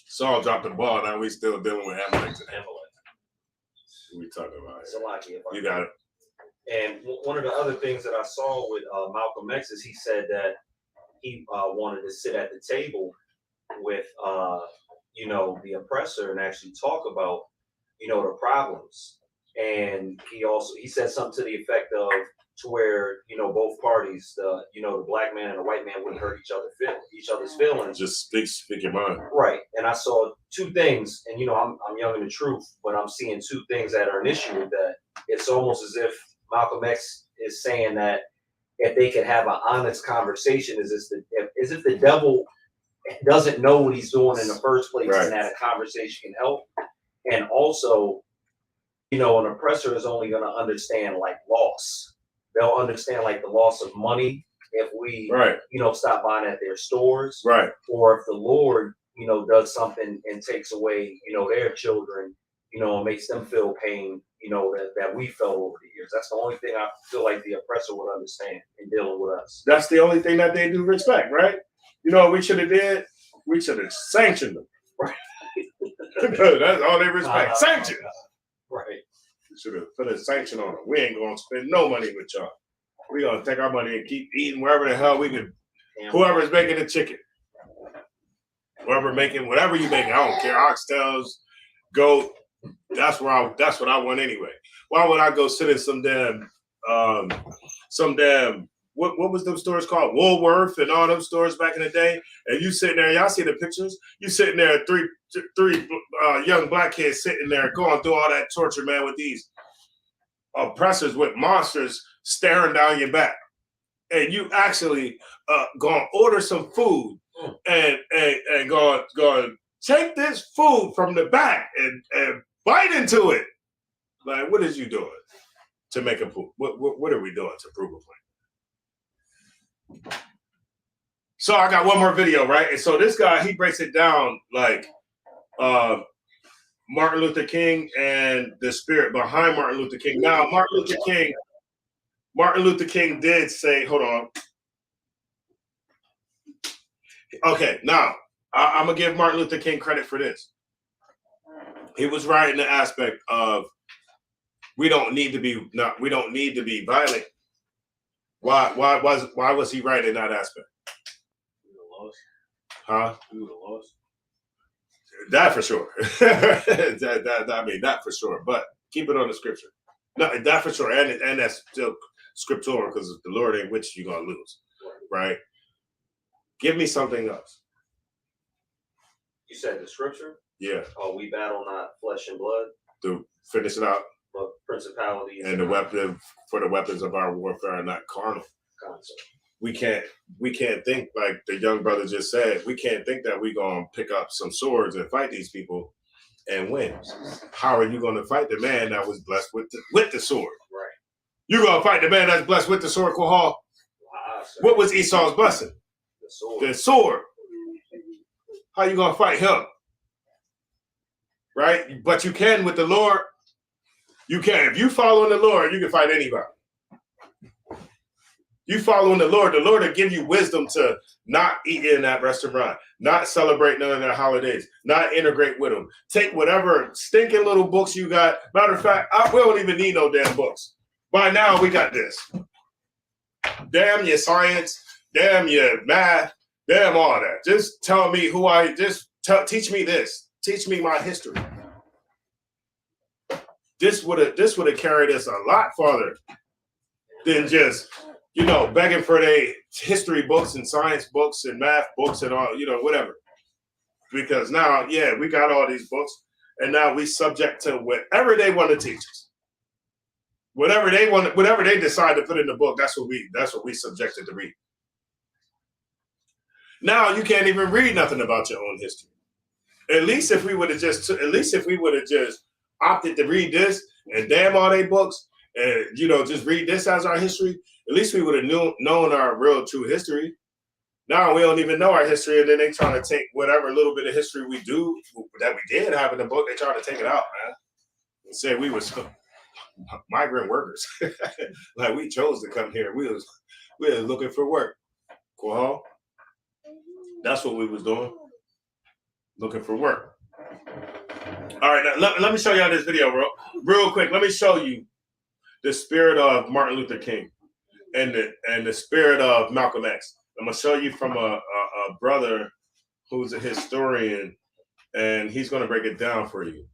Saul dropped the ball. Now we still dealing with Amalekites and Amalekites. What we talking about? Salakia, You got it. And one of the other things that I saw with Malcolm X is he said that he wanted to sit at the table with, the oppressor and actually talk about, the problems. And he said something to the effect of, to where, both parties, the Black man and the white man wouldn't hurt each other's feelings. Just speak your mind. Right. And I saw two things, and I'm young in the truth, but I'm seeing two things that are an issue with that. It's almost as if Malcolm X is saying that if they could have an honest conversation, as if the devil doesn't know what he's doing in the first place, right, and that a conversation can help. And also, an oppressor is only going to understand like loss. They'll understand like the loss of money if we, right, stop buying at their stores, right, or if the Lord, does something and takes away, their children, and makes them feel pain, that we felt over the years. That's the only thing I feel like the oppressor would understand in dealing with us. That's the only thing that they do respect, right? You know what we should have did? We should have sanctioned them. That's all they respect. Sanctions. Right. We should have put a sanction on them. We ain't gonna spend no money with y'all. We gonna take our money and keep eating wherever the hell we can. Whoever's making the chicken, whoever making whatever you making, I don't care. Oxtails, goat. That's what I want anyway. Why would I go sit in some damn what was them stores called? Woolworth and all them stores back in the day. And you sitting there, y'all see the pictures? You sitting there, three young black kids sitting there going through all that torture, man, with these oppressors with monsters staring down your back. And you actually gonna order some food and gonna take this food from the back and bite into it. Like, what is you doing to make a point? What are we doing to prove a point? So I got one more video, right? And so this guy, he breaks it down like Martin Luther King and the spirit behind Martin Luther King. Now, Martin Luther King did say, hold on. Okay, now I'm gonna give Martin Luther King credit for this. He was right in the aspect of we don't need to be violent. Why was he right in that aspect? We would have lost. Huh? We would have lost. That for sure. I mean, that for sure. But keep it on the scripture. No, that for sure. And that's still scriptural because if the Lord ain't with you, you're gonna lose. Right? Give me something else. You said the scripture? Yeah. Oh, we battle not flesh and blood, To finish it out. but principalities And the weapons of our warfare are not carnal. concept. We can't think like the young brother just said. We can't think that we're gonna pick up some swords and fight these people and win. How are you gonna fight the man that was blessed with the sword? Right. You gonna fight the man that's blessed with the sword, Kohal? What was Esau's blessing? The sword. The sword. How you gonna fight him? Right? But you can with the Lord. You can. If you follow the Lord, you can fight anybody. You following the Lord will give you wisdom to not eat in that restaurant, not celebrate none of their holidays, not integrate with them. Take whatever stinking little books you got. Matter of fact, we don't even need no damn books. By now, we got this. Damn your science, damn your math, damn all that. Just tell me teach me this. Teach me my history. This would have carried us a lot farther than just, begging for their history books and science books and math books and all, whatever. Because now, we got all these books, and now we subject to whatever they want to teach us. Whatever they decide to put in the book, that's what we subjected to read. Now you can't even read nothing about your own history. At least if we would have just opted to read this and damn all they books and just read this as our history, at least we would have known our real true history. Now we don't even know our history, and then they trying to take whatever little bit of history we did have in the book, they trying to take it out, man. And say we was migrant workers. Like we chose to come here. We was looking for work. Kohal. That's what we was doing. Looking for work. All right, now, let me show y'all this video, bro. Real quick, let me show you the spirit of Martin Luther King and the spirit of Malcolm X. I'm gonna show you from a brother who's a historian, and he's gonna break it down for you.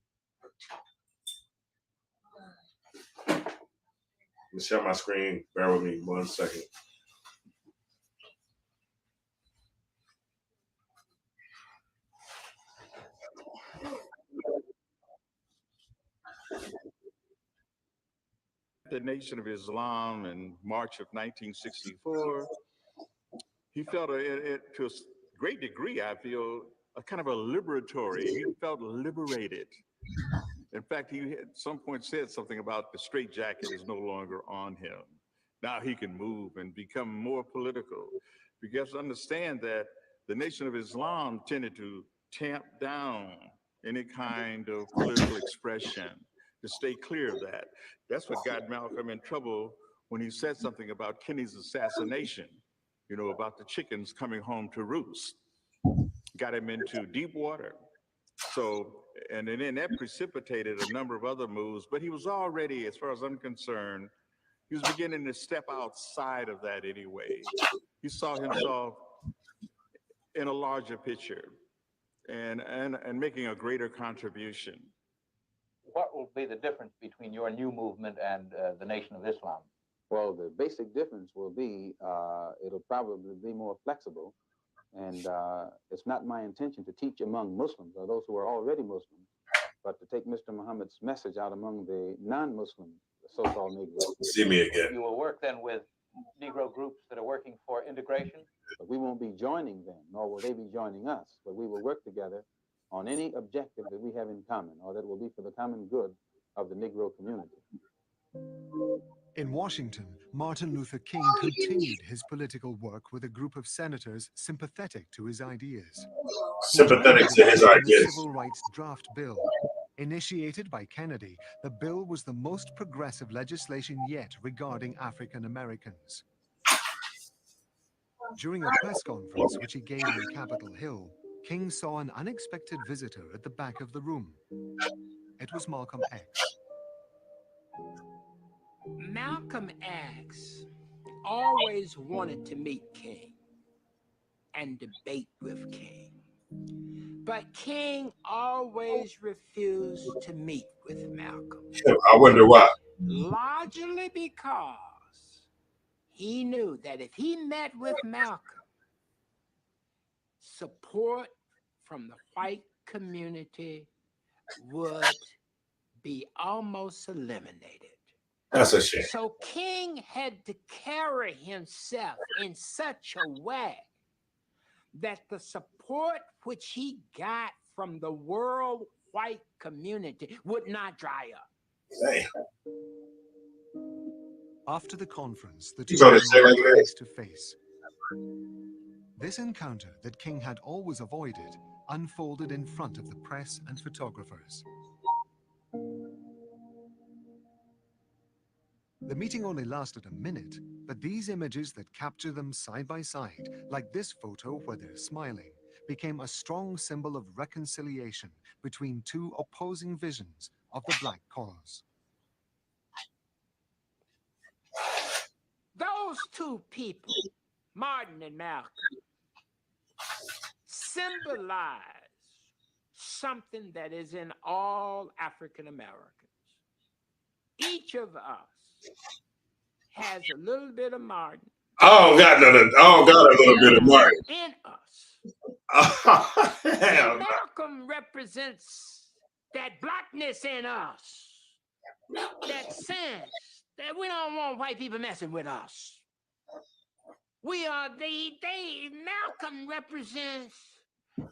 Let me share my screen. Bear with me 1 second. The Nation of Islam in March of 1964, he felt to a great degree, I feel, a kind of a liberatory. He felt liberated. In fact, he at some point said something about the straitjacket is no longer on him. Now he can move and become more political. Because understand that the Nation of Islam tended to tamp down any kind of political expression, to stay clear of that. That's what got Malcolm in trouble when he said something about Kennedy's assassination, about the chickens coming home to roost. got him into deep water. So, and then that precipitated a number of other moves, but he was already, as far as I'm concerned, he was beginning to step outside of that anyway. He saw himself in a larger picture and making a greater contribution. What will be the difference between your new movement and the Nation of Islam? Well, the basic difference will be it'll probably be more flexible. And it's not my intention to teach among Muslims or those who are already Muslims, but to take Mr. Muhammad's message out among the non-Muslim so-called Negroes. See me again. You will work then with Negro groups that are working for integration? But we won't be joining them, nor will they be joining us, but we will work together on any objective that we have in common, or that will be for the common good of the Negro community. In Washington, Martin Luther King continued his political work with a group of senators sympathetic to his ideas. Sympathetic to his The ideas. Civil Rights Draft Bill. Initiated by Kennedy, the bill was the most progressive legislation yet regarding African Americans. During a press conference which he gave on Capitol Hill, King saw an unexpected visitor at the back of the room. It was Malcolm X. Malcolm X always wanted to meet King and debate with King. But King always refused to meet with Malcolm. I wonder why. Largely because he knew that if he met with Malcolm, support from the white community would be almost eliminated. That's a shame. So King had to carry himself in such a way that the support which he got from the world white community would not dry up. Damn. After the conference, the You two told men us to met say like face to face. This encounter that King had always avoided unfolded in front of the press and photographers. The meeting only lasted a minute, but these images that capture them side by side, like this photo where they're smiling, became a strong symbol of reconciliation between two opposing visions of the Black cause. Those two people, Martin and Malcolm, symbolize something that is in all African Americans. Each of us has a little bit of Martin. I don't got a little bit of Martin. In us. Hell no. Malcolm represents that blackness in us. That sense that we don't want white people messing with us. We are Malcolm represents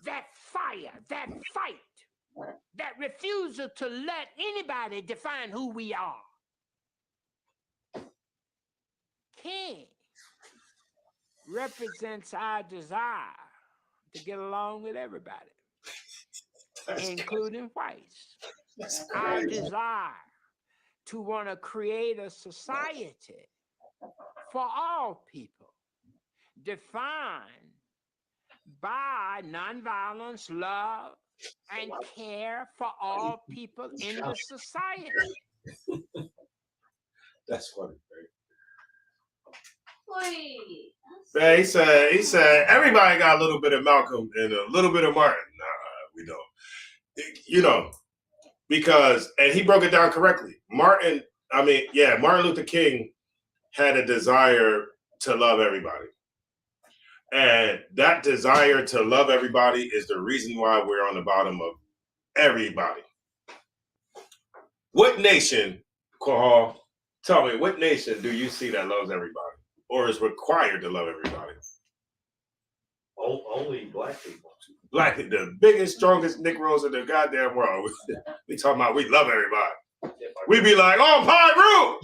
that fire, that fight, that refusal to let anybody define who we are. King represents our desire to get along with everybody, including whites. Our desire to want to create a society for all people, defined by nonviolence, love, and care for all people in the society. That's funny, right? Wait. Man, he said, everybody got a little bit of Malcolm and a little bit of Martin. Nah, we don't. You know, because, and he broke it down correctly. Martin Luther King had a desire to love everybody. And that desire to love everybody is the reason why we're on the bottom of everybody. What nation, Quahal, tell me, what nation do you see that loves everybody or is required to love everybody? Only black people. Black, the biggest, strongest Negroes in the goddamn world. We talking about we love everybody. We be like, on Pyru!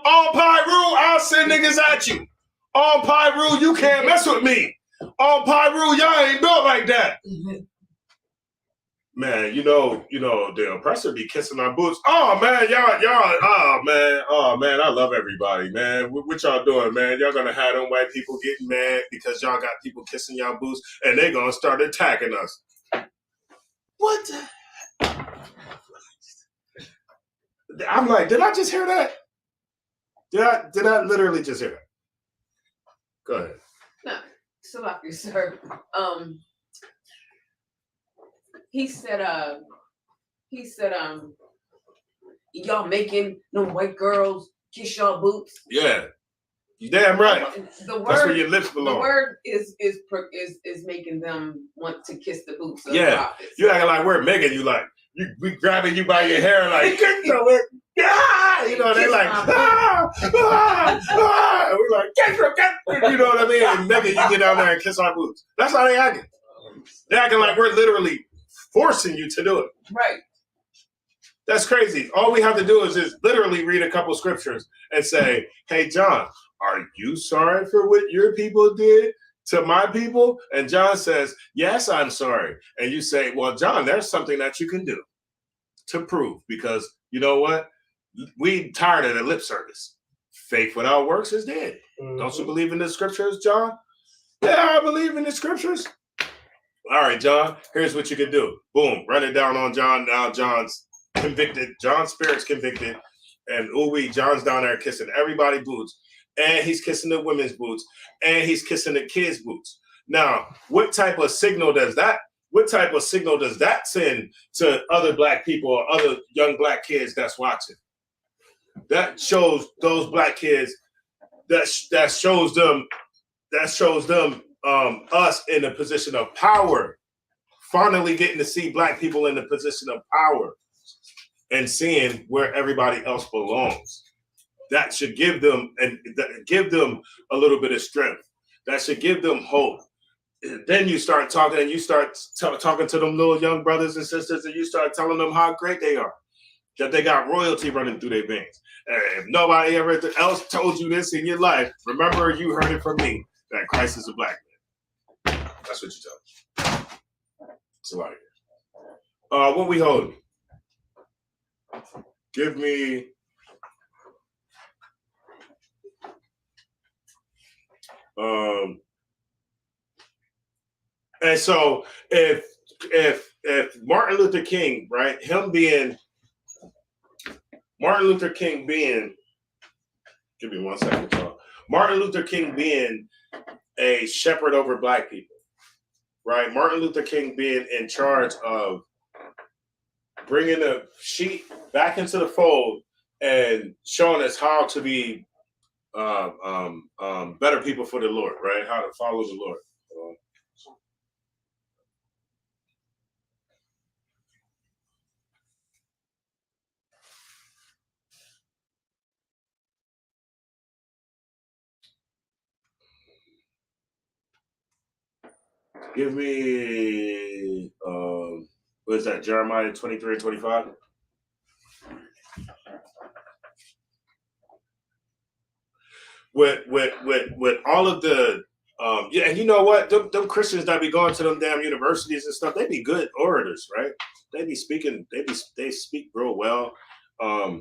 On Pyru, I'll send niggas at you. On Pyru, you can't mess with me. On Pyru, y'all ain't built like that. Man, the oppressor be kissing our boots. Oh man, oh man, I love everybody, man. What y'all doing, man? Y'all gonna have them white people getting mad because y'all got people kissing y'all boots, and they gonna start attacking us. What? I'm like, did I just hear that? Did I literally just hear that? Go ahead. No, Salaki, sir. He said, y'all making them white girls kiss y'all boots. Yeah, you damn right. The word, that's where your lips belong. The word is making them want to kiss the boots of the Yeah, prophets. you acting like we're Megan. You like we grabbing you by your hair like get it. Yeah, they like we're like get. You know what I mean? And Megan, you get down there and kiss our boots. That's how they acting. They acting like we're literally forcing you to do it. Right. That's crazy. All we have to do is just literally read a couple scriptures and say, hey, John, are you sorry for what your people did to my people? And John says, yes, I'm sorry. And you say, well, John, there's something that you can do to prove, because you know what? We tired of the lip service. Faith without works is dead. Mm-hmm. Don't you believe in the scriptures, John? Yeah, I believe in the scriptures. All right, John, here's what you can do. Boom, run it down on John. Now John's convicted. John's spirit's convicted. And John's down there kissing everybody's boots. And he's kissing the women's boots. And he's kissing the kids' boots. Now, what type of signal does that send to other black people or other young black kids that's watching? That shows those black kids, that shows them us in a position of power, finally getting to see black people in the position of power and seeing where everybody else belongs. That should give them a little bit of strength. That should give them hope. Then you start talking, and you start talking to them little young brothers and sisters, and you start telling them how great they are, that they got royalty running through their veins. And if nobody ever else told you this in your life, remember you heard it from me, that Christ is a black man. That's what you tell me. It's a lot of here. What we holding? Give me and so if Martin Luther King, right, give me 1 second, y'all. Martin Luther King being a shepherd over black people, right? Martin Luther King being in charge of bringing the sheep back into the fold and showing us how to be better people for the Lord, right? How to follow the Lord. Give me, what is that, Jeremiah 23 and 25? With all of the, yeah, and you know what? Them Christians that be going to them damn universities and stuff, they be good orators, right? They be speaking, they speak real well. I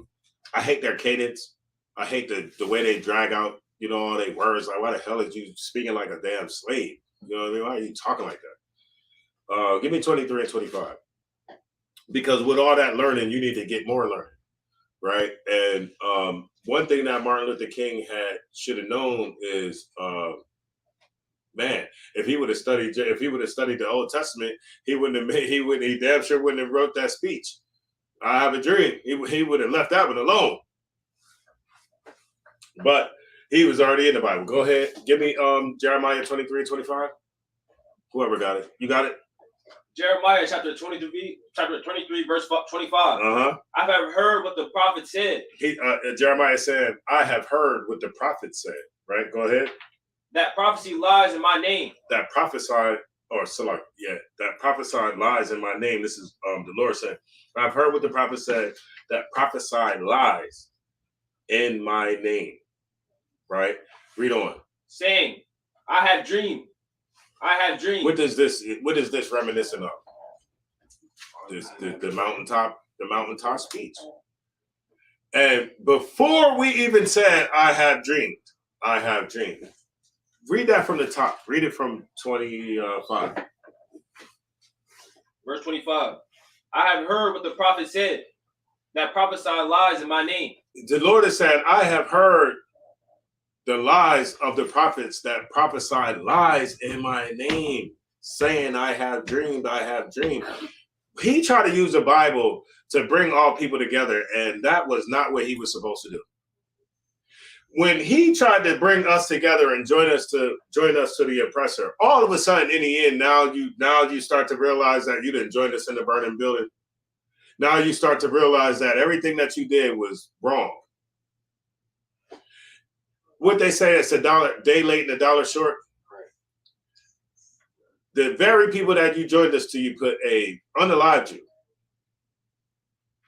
hate their cadence. I hate the way they drag out, all their words. Like, why the hell is you speaking like a damn slave? You know what I mean? Why are you talking like that? Give me 23 and 25. Because with all that learning, you need to get more learning, right? And one thing that Martin Luther King should have known is, man, if he would have studied the Old Testament, he damn sure wouldn't have wrote that speech. I have a dream. He would have left that one alone. But he was already in the Bible. Go ahead. Give me Jeremiah 23 and 25. Whoever got it. You got it? Jeremiah chapter 23, verse 25. Uh-huh. I have heard what the prophet said. Jeremiah said, I have heard what the prophet said. Right? Go ahead. That prophecy lies in my name. That prophesied lies in my name. This is the Lord saying, I've heard what the prophet said, that prophesied lies in my name. Right? Read on. Saying, I have dreamed. I have dreamed. What is this reminiscent of? the mountaintop speech. And before we even said, I have dreamed. Read that from the top. Read it from 25. Verse 25. I have heard what the prophet said, that prophesied lies in my name. The Lord is saying, I have heard the lies of the prophets that prophesied lies in my name, saying, I have dreamed. He tried to use the Bible to bring all people together, and that was not what he was supposed to do. When he tried to bring us together and join us to the oppressor, all of a sudden, in the end, now you start to realize that you didn't join us in the burning building. Now you start to realize that everything that you did was wrong. What they say is a day late and a dollar short. The very people that you joined us to, you unalived you.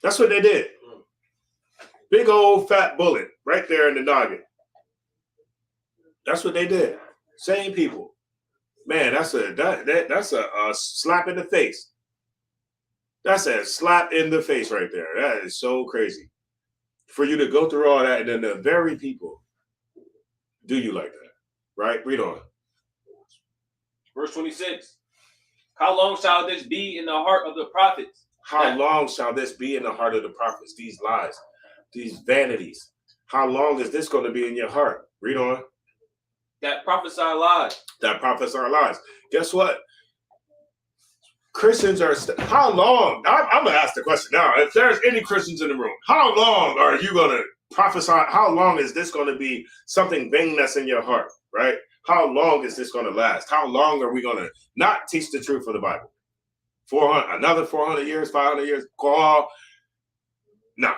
That's what they did. Big old fat bullet right there in the noggin. That's what they did. Same people. Man, that's a slap in the face. That's a slap in the face right there. That is so crazy. For you to go through all that, and then the very people do you like that, right? Read on. Verse 26. How long shall this be in the heart of the prophets? How long shall this be in the heart of the prophets? These lies, these vanities. How long is this going to be in your heart? Read on. That prophesy lies. That prophesy lies. Guess what? Christians are, how long? I'm going to ask the question now. If there's any Christians in the room, how long are you going to prophesy? How long is this going to be something vain that's in your heart, right? How long is this going to last? How long are we going to not teach the truth of the Bible? 400, another 400 years, 500 years? Nah.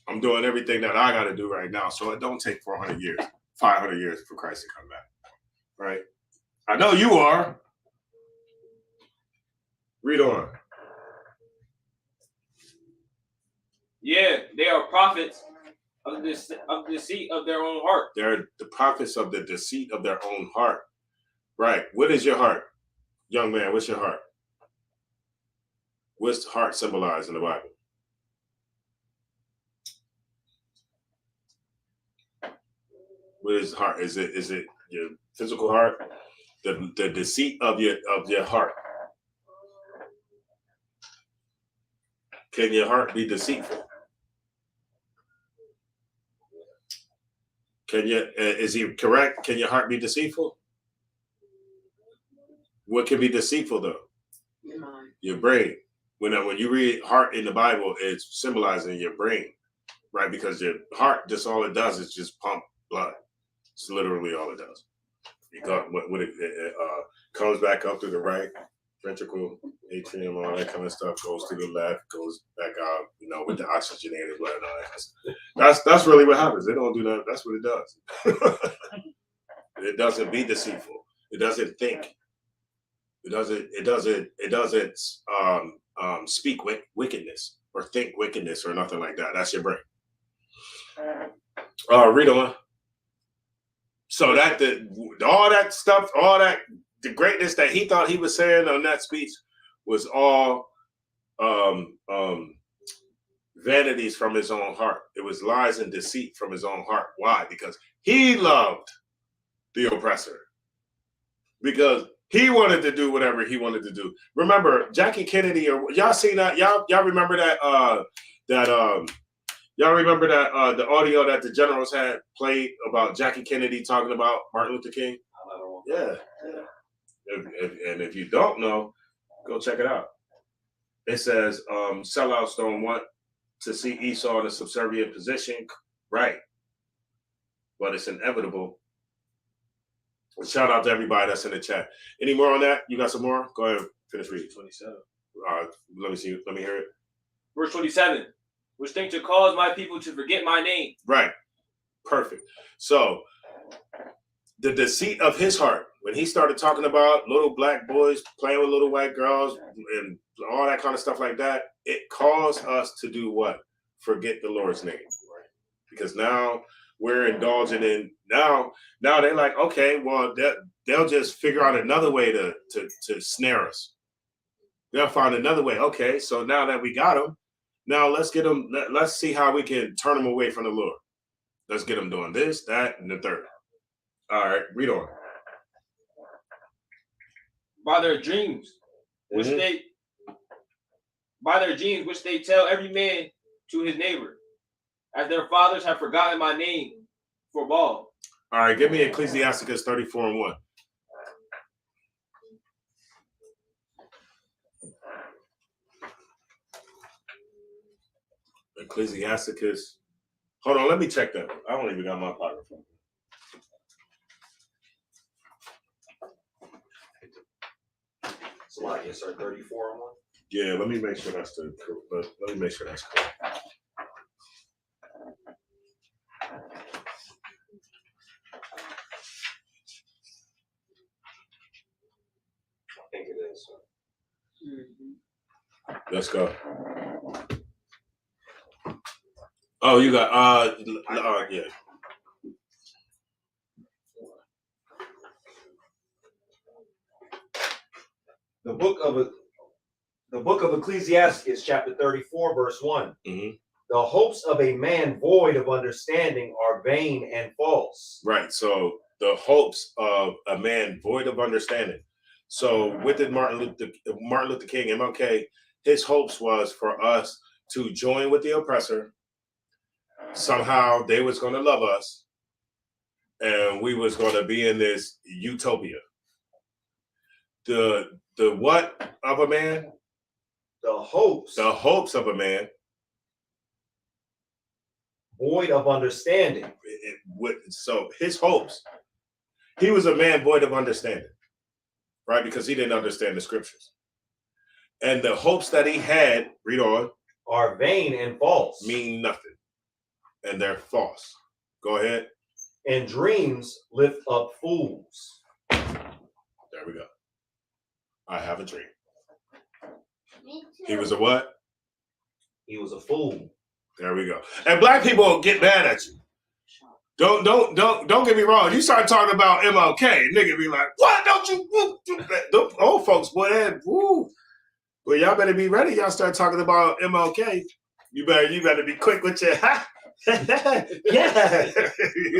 I'm doing everything that I got to do right now, so it don't take 400 years, 500 years for Christ to come back, right? I know you are. Read on. Yeah, they are prophets of the deceit of their own heart. They're the prophets of the deceit of their own heart. Right. What is your heart? Young man, what's your heart? What's heart symbolized in the Bible? What is heart? Is it your physical heart? The deceit of your heart. Can your heart be deceitful? Is he correct? Can your heart be deceitful? What can be deceitful though? Your mind. Your brain. When you read heart in the Bible, it's symbolizing your brain, right? Because your heart, just all it does is just pump blood. It's literally all it does. When it comes back up through the right ventricle, atrium, all that kind of stuff, goes to the left, goes back out, with the oxygenated blood and all that. That's really what happens. They don't do that. That's what it does. It doesn't be deceitful. It doesn't think. It doesn't speak wickedness or think wickedness or nothing like that. That's your brain. Read on. So that all that stuff, all that the greatness that he thought he was saying on that speech was all vanities from his own heart. It was lies and deceit from his own heart. Why? Because he loved the oppressor. Because he wanted to do whatever he wanted to do. Remember, Jackie Kennedy, or y'all seen that? Y'all remember that y'all remember that the audio that the generals had played about Jackie Kennedy talking about Martin Luther King? Yeah. And if you don't know, go check it out. It says sellouts don't want to see Esau in a subservient position, right? But it's inevitable. Shout out to everybody that's in the chat. Any more on that? You got some more? Go ahead, finish reading. 27. Let me see. Let me hear it. Verse 27. Which think to cause my people to forget my name. Right. Perfect. So the deceit of his heart, when he started talking about little black boys playing with little white girls and all that kind of stuff like that, it caused us to do what? Forget the Lord's name. Because now we're indulging in, now they're like, okay, well, they'll just figure out another way to snare us. They'll find another way. Okay, so now that we got them, now let's get them. Let's see how we can turn them away from the Lord. Let's get them doing this, that, and the third. All right, read on. By their dreams, which they tell every man to his neighbor, as their fathers have forgotten my name for Baal. All right, give me Ecclesiasticus 34:1. Ecclesiasticus. Hold on, let me check that. I don't even got my pocket phone. So like, yes, sir, 34 on one. Yeah, let me make sure that's the. Let me make sure that's correct. I think it is. Let's go. Oh, you got yeah. The book of Ecclesiastes, chapter 34, verse 1. Mm-hmm. The hopes of a man void of understanding are vain and false. Right. So the hopes of a man void of understanding. So what did Martin Luther King, MLK, his hopes was for us to join with the oppressor. Somehow they was going to love us, and we was going to be in this utopia. The what of a man? The hopes of a man void of understanding. So his hopes, he was a man void of understanding, right? Because he didn't understand the scriptures. And the hopes that he had, read on, are vain and false. Mean nothing. And they're false. Go ahead. And dreams lift up fools. There we go. I have a dream. Me too. He was a what? He was a fool. There we go. And black people get mad at you. Don't get me wrong. You start talking about MLK, nigga be like, what? Don't you? Them old folks, boy, woo. Well, y'all better be ready. Y'all start talking about MLK. You better be quick with your yeah. You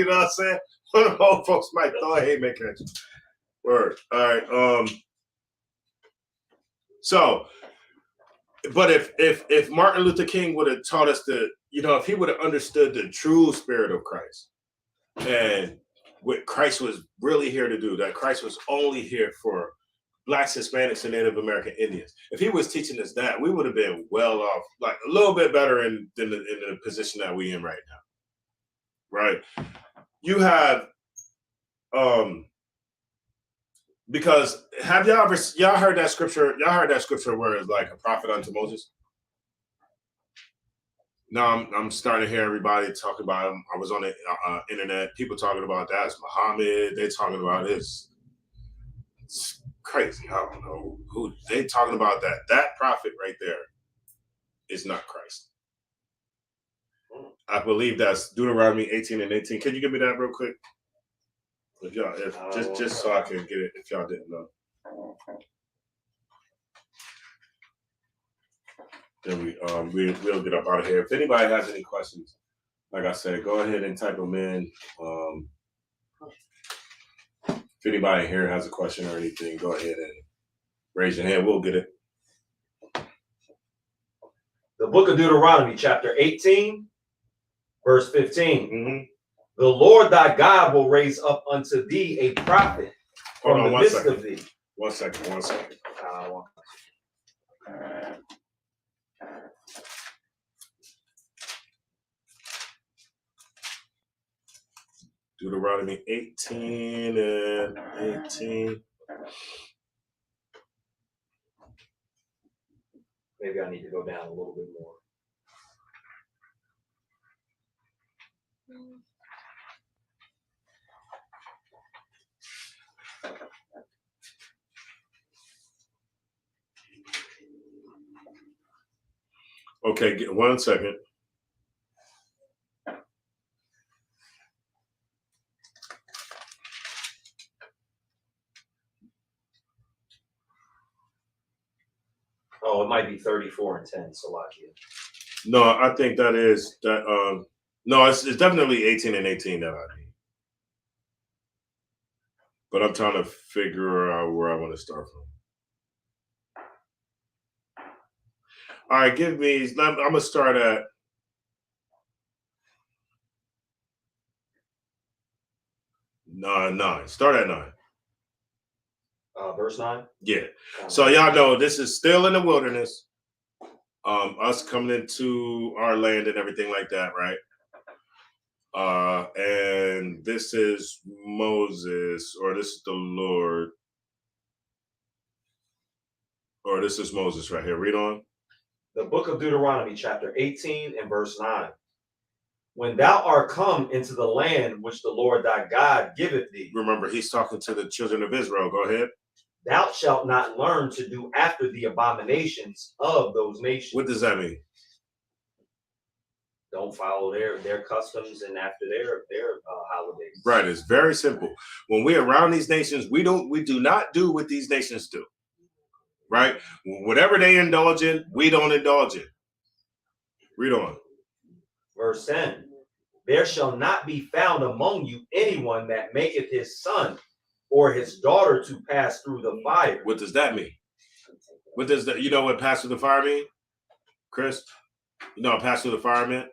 know what I'm saying? One of the old folks might throw a haymaker at you. Word. All right. So, but if Martin Luther King would have taught us if he would have understood the true spirit of Christ and what Christ was really here to do, that Christ was only here for Blacks, Hispanics, and Native American Indians. If he was teaching us that, we would have been well off, like a little bit better in the position that we in right now. Right? You have, because have y'all heard that scripture? Y'all heard that scripture where it's like a prophet unto Moses? Now I'm starting to hear everybody talking about him. I was on the internet, people talking about that. It's Muhammad. They talking about this. It's crazy. I don't know who they talking about that. That prophet right there is not Christ. I believe that's Deuteronomy 18:18. Can you give me that real quick? Just so I can get it if y'all didn't know. Then we'll get up out of here. If anybody has any questions, like I said, go ahead and type them in. If anybody here has a question or anything, go ahead and raise your hand. We'll get it. The book of Deuteronomy, chapter 18, verse 15. Mm-hmm. The Lord thy God will raise up unto thee a prophet from the midst of thee. One second. Deuteronomy 18:18. Maybe I need to go down a little bit more. Okay, 1 second. be 34 and 10, Salakia. No, I think that is that. No, it's definitely 18 and 18 that I need. But I'm trying to figure out where I want to start from. All right, give me. I'm gonna start at. Nine. Start at 9. Verse 9. Yeah. So y'all know this is still in the wilderness. Us coming into our land and everything like that, right? And this is Moses, or this is the Lord, or this is Moses right here. Read on. The book of Deuteronomy, chapter 18 and verse 9. When thou art come into the land which the Lord thy God giveth thee. Remember, he's talking to the children of Israel. Go ahead. Thou shalt not learn to do after the abominations of those nations. What does that mean? Don't follow their customs and after their holidays. Right. It's very simple. When we're around these nations, we do not do what these nations do. Right? Whatever they indulge in, we don't indulge in. Read on. Verse 10. There shall not be found among you anyone that maketh his son or his daughter to pass through the fire. What does that mean? What does that? You know what pass through the fire mean, Chris? You know what pass through the fire meant?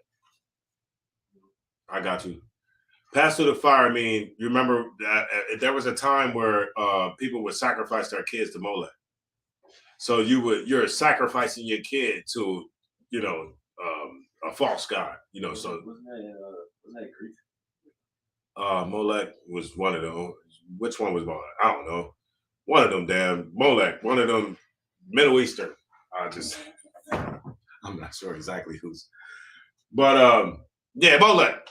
I got you. Pass through the fire mean, you remember that there was a time where people would sacrifice their kids to Molech. So you're sacrificing your kid to, a false god, so. Wasn't that Greek? Molech was one of them. Which one was Molech? I don't know. One of them damn Molech, one of them Middle Eastern. I'm not sure exactly who's. But yeah, Molech.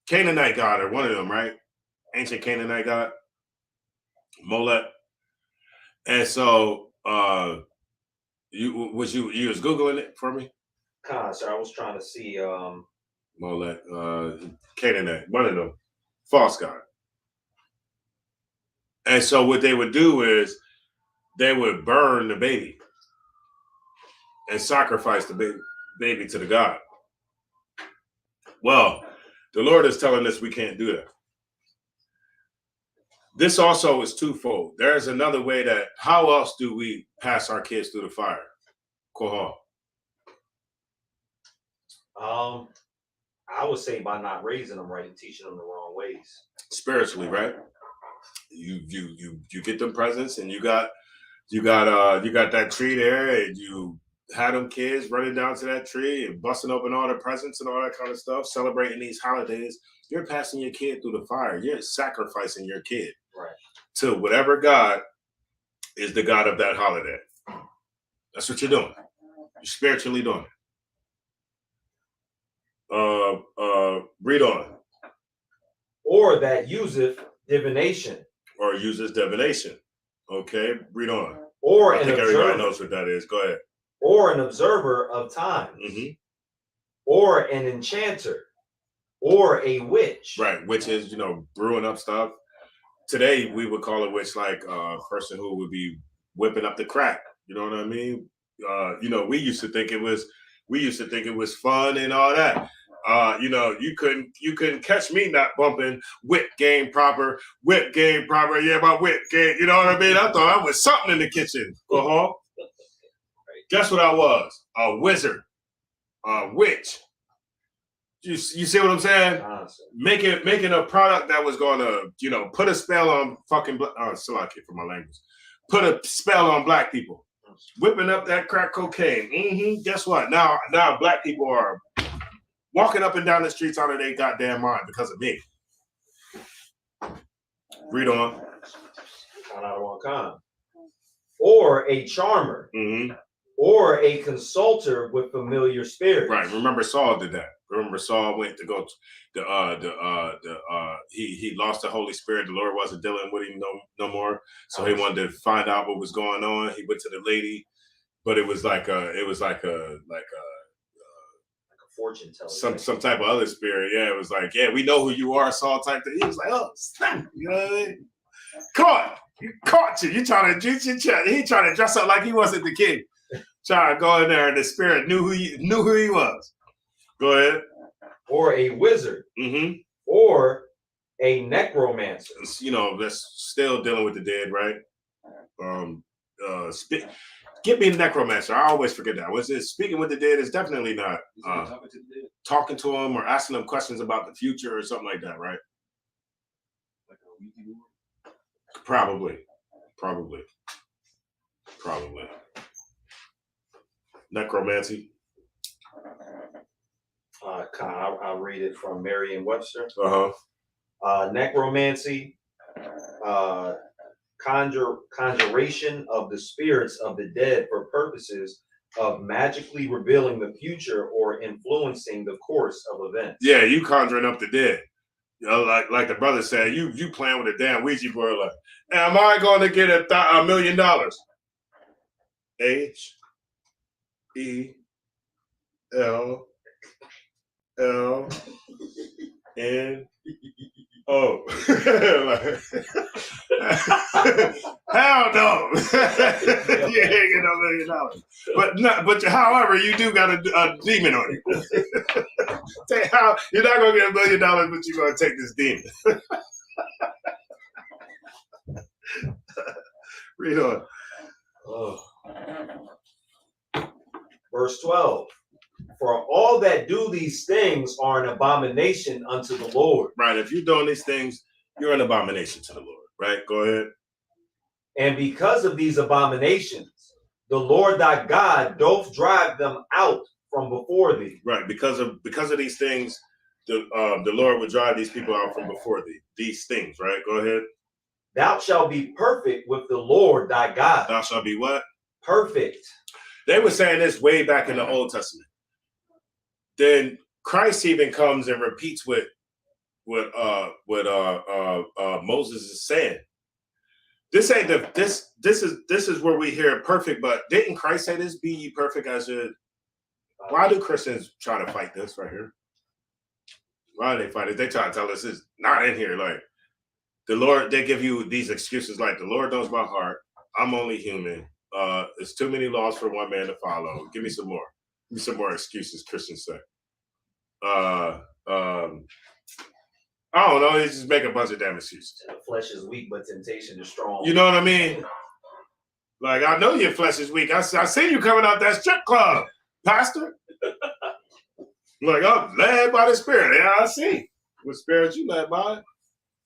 Canaanite god or one of them, right? Ancient Canaanite god. Molech. And so you was Googling it for me? So I was trying to see Molech, Canaanite, one of them, false god. And so what they would do is they would burn the baby and sacrifice the baby to the god. Well, the Lord is telling us we can't do that. This also is twofold. There's another way that, how else do we pass our kids through the fire? Kohal. I would say by not raising them right and teaching them the wrong ways. Spiritually, right? You get them presents and you got that tree there and you had them kids running down to that tree and busting open all the presents and all that kind of stuff, celebrating these holidays. You're passing your kid through the fire. You're sacrificing your kid to whatever God is the God of that holiday. That's what you're doing. You're spiritually doing it. Read on. Or that useth divination. Or uses divination. Okay, read on. Or I think everybody knows what that is. Go ahead. Or an observer of times. Mm-hmm. Or an enchanter. Or a witch. Right, which is, brewing up stuff. Today, we would call a witch like a person who would be whipping up the crack. You know what I mean? We used to think it was fun and all that. You couldn't catch me not bumping whip game proper. Yeah, my whip game. You know what I mean? I thought I was something in the kitchen. Guess what I was? A wizard, a witch. You see what I'm saying? Making a product that was going to, put a spell on fucking. Salaki for my language. Put a spell on black people. Whipping up that crack cocaine. Mm-hmm. Guess what? Now black people are walking up and down the streets out of their goddamn mind because of me. Read on. Or a charmer. Mm-hmm. Or a consulter with familiar spirits. Right. Remember Saul did that. Remember Saul went to go he lost the Holy Spirit. The Lord wasn't dealing with him no more. So he wanted to find out what was going on. He went to the lady, but it was like a fortune teller. Some type of other spirit. Yeah, it was like, yeah, we know who you are, Saul type thing. He was like, oh, snap. You know what I mean? Caught you. You trying to he trying to dress up like he wasn't the king. Try to go in there and the spirit knew who he was. Go ahead. Or a wizard. Mm-hmm. Or a necromancer. You know, that's still dealing with the dead, right? Give me a necromancer. I always forget that. Was it speaking with the dead? Is definitely not talking to them or asking them questions about the future or something like that, right? Probably. Necromancy. I'll read it from Merriam-Webster. Necromancy, conjuration of the spirits of the dead for purposes of magically revealing the future or influencing the course of events. Yeah, you conjuring up the dead. You know, like the brother said, you playing with a damn Ouija board. Like, am I going to get $1 million? HELLNO. Hell no. You ain't get no $1 million. But however, you do got a demon on you. You're not gonna get $1 million, but you're gonna take this demon. Read on. Verse 12. For all that do these things are an abomination unto the Lord. Right. If you're doing these things, you're an abomination to the Lord. Right. Go ahead. And because of these abominations, the Lord thy God doth drive them out from before thee. Right. Because of these things, the Lord would drive these people out from before thee. These things. Right. Go ahead. Thou shalt be perfect with the Lord thy God. Thou shalt be what? Perfect. They were saying this way back in the Old Testament. Then Christ even comes and repeats what Moses is saying. This ain't this is where we hear perfect, but didn't Christ say this? Be ye perfect as your. Why do Christians try to fight this right here? Why do they fight it? They try to tell us it's not in here. Like the Lord, they give you these excuses like the Lord knows my heart. I'm only human. It's too many laws for one man to follow. Give me some more. Give me some more excuses, Christians say. I don't know. They just make a bunch of damn excuses. The flesh is weak, but temptation is strong. You know what I mean? Like, I know your flesh is weak. I see you coming out that strip club, Pastor. Like, I'm led by the Spirit. Yeah, I see. What spirit you led by?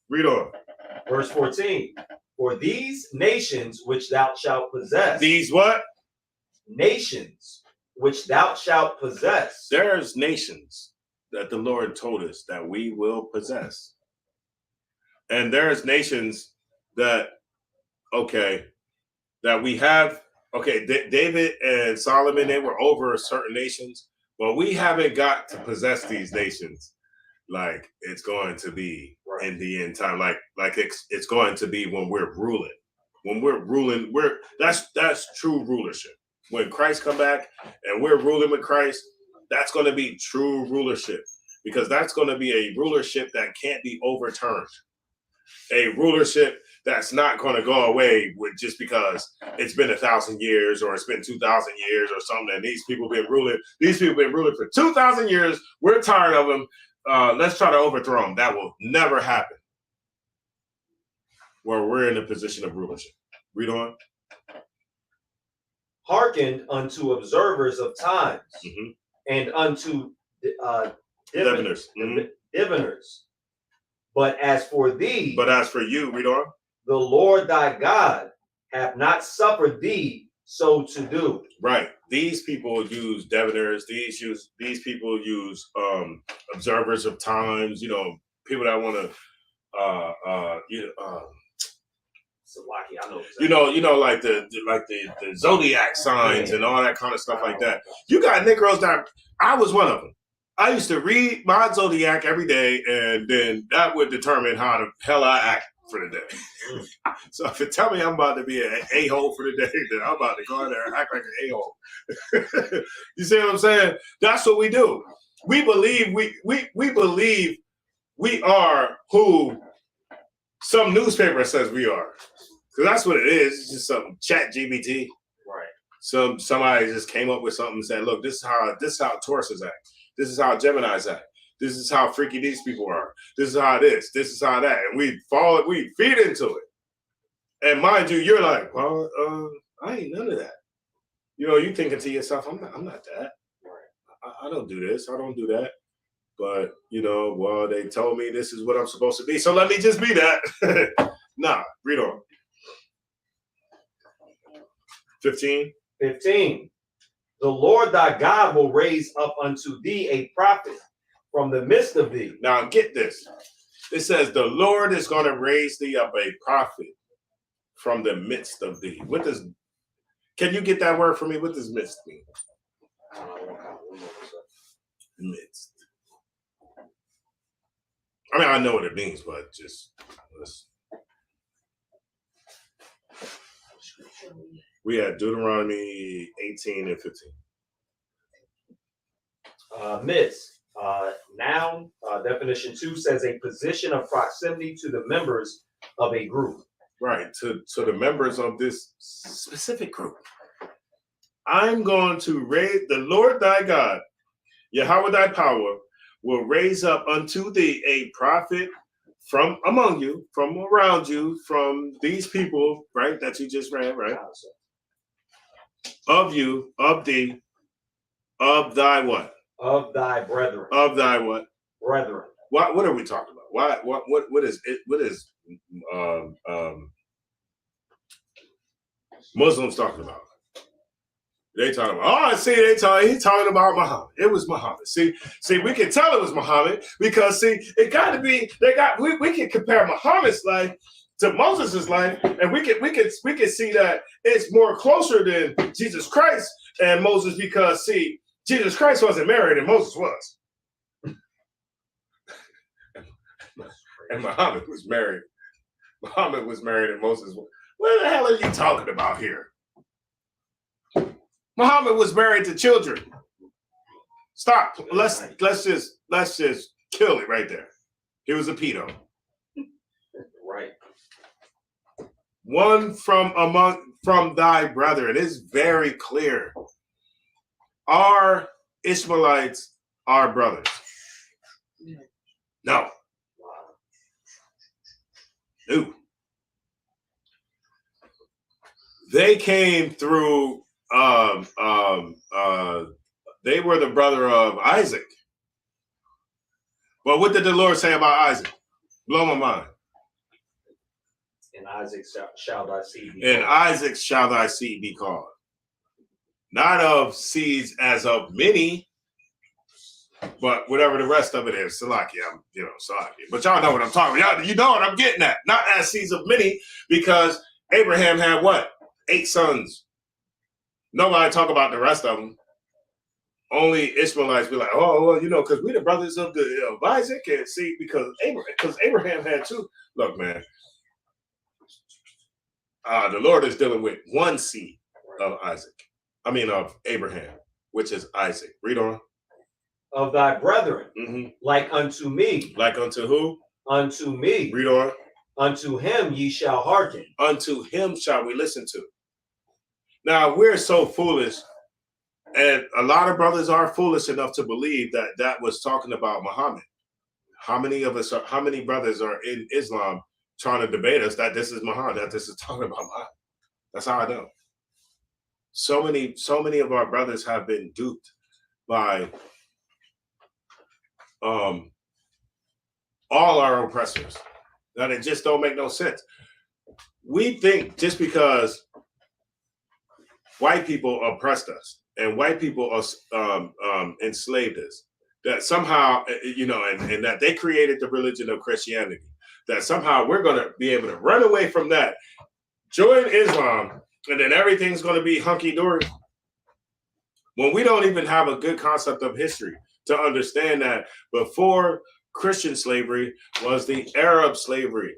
Read on. Verse 14. For these nations which thou shalt possess. These what? Nations which thou shalt possess. There's nations that the Lord told us that we will possess. And there's nations that we have, David and Solomon, they were over certain nations, but we haven't got to possess these nations like it's going to be in the end time. Like it's going to be when we're ruling. When we're ruling, that's true rulership. When Christ come back and we're ruling with Christ, that's going to be true rulership, because that's going to be a rulership that can't be overturned. A rulership that's not going to go away with just because it's been 1,000 years or it's been 2,000 years or something. And these people been ruling for 2,000 years. We're tired of them. Let's try to overthrow them. That will never happen. Where we're in a position of rulership. Read on. Hearkened unto observers of times, and unto diviners. But as for thee, you, read on. The Lord thy God hath not suffered thee so to do. Right. These people use diviners. These people use observers of times. You know, people that want to I know exactly. You know, like the zodiac signs and all that kind of stuff like that. You got Negroes that I was one of them. I used to read my zodiac every day, and then that would determine how the hell I act for the day. So if you tell me I'm about to be an a-hole for the day, then I'm about to go in there and act like an a-hole. You see what I'm saying? That's what we do. We believe we believe we are who some newspaper says we are. Because that's what it is. It's just some chat GBT. Right. somebody just came up with something and said, look, this is how Tauruses act. This is how Geminis act. This is how freaky these people are. This is how this is how that. And we feed into it. And mind you, you're like, well, I ain't none of that. You know, you thinking to yourself, I'm not that. I don't do this. I don't do that. But, you know, well, they told me this is what I'm supposed to be. So let me just be that. Nah, read on. 15. 15. The Lord thy God will raise up unto thee a prophet from the midst of thee. Now get this. It says the Lord is going to raise thee up a prophet from the midst of thee. Can you get that word for me? What does midst mean? Midst. I mean, I know what it means, but we had Deuteronomy 18 and 15. Midst. Noun, definition 2 says a position of proximity to the members of a group. Right, to the members of this specific group. I'm going to raise the Lord thy God, Yahweh thy power, will raise up unto thee a prophet from among you, from around you, from these people, right, that you just read, right? Of you, of thee, of thy what? Of thy brethren. Of thy what? Brethren. What are we talking about? What is it? What is Muslims talking about? They talking about, he's talking about Muhammad. It was Muhammad. See, we can tell it was Muhammad because it got to be, we can compare Muhammad's life to Moses' life, and we can see that it's more closer than Jesus Christ and Moses because Jesus Christ wasn't married and Moses was. And Muhammad was married. Muhammad was married and Moses was. What the hell are you talking about here? Muhammad was married to children. Stop. Let's just kill it right there. He was a pedo. Right. One from thy brethren. It's very clear. Our Ishmaelites are brothers. No. No. They came through. They were the brother of Isaac. But what did the Lord say about Isaac? Blow my mind. In Isaac shall thy seed be In called. Isaac shall thy seed be called. Not of seeds as of many, but whatever the rest of it is. Salakia, Salakia. But y'all know what I'm talking about. You know what I'm getting at. Not as seeds of many, because Abraham had what? 8 sons. Nobody talk about the rest of them. Only Ishmaelites be like, oh, well, because we the brothers of Isaac, and see, because Abraham had 2. Look, man, the Lord is dealing with one seed of of Abraham, which is Isaac. Read on. Of thy brethren, like unto me. Like unto who? Unto me. Read on. Unto him ye shall hearken. Unto him shall we listen to. Now, we're so foolish, and a lot of brothers are foolish enough to believe that was talking about Muhammad. How many brothers are in Islam trying to debate us that this is Muhammad, that this is talking about Muhammad? That's how I know. So many of our brothers have been duped by all our oppressors, that it just don't make no sense. We think just because white people oppressed us and white people enslaved us, that somehow, and that they created the religion of Christianity, that somehow we're going to be able to run away from that, join Islam, and then everything's going to be hunky-dory. When we don't even have a good concept of history to understand that before Christian slavery was the Arab slavery.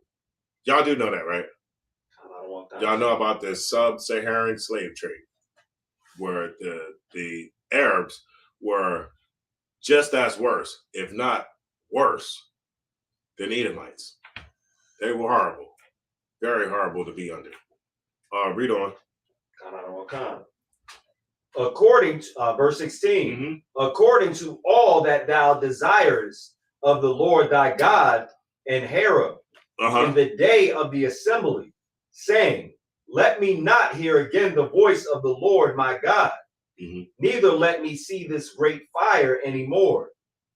Y'all do know that, right? Y'all know about the sub-Saharan slave trade, where the Arabs were just as worse, if not worse, than Edomites. They were horrible, very horrible to be under. Read on. according to verse 16, according to all that thou desirest of the Lord thy God in Horeb in the day of the assembly, saying, let me not hear again the voice of the Lord my God, neither let me see this great fire anymore,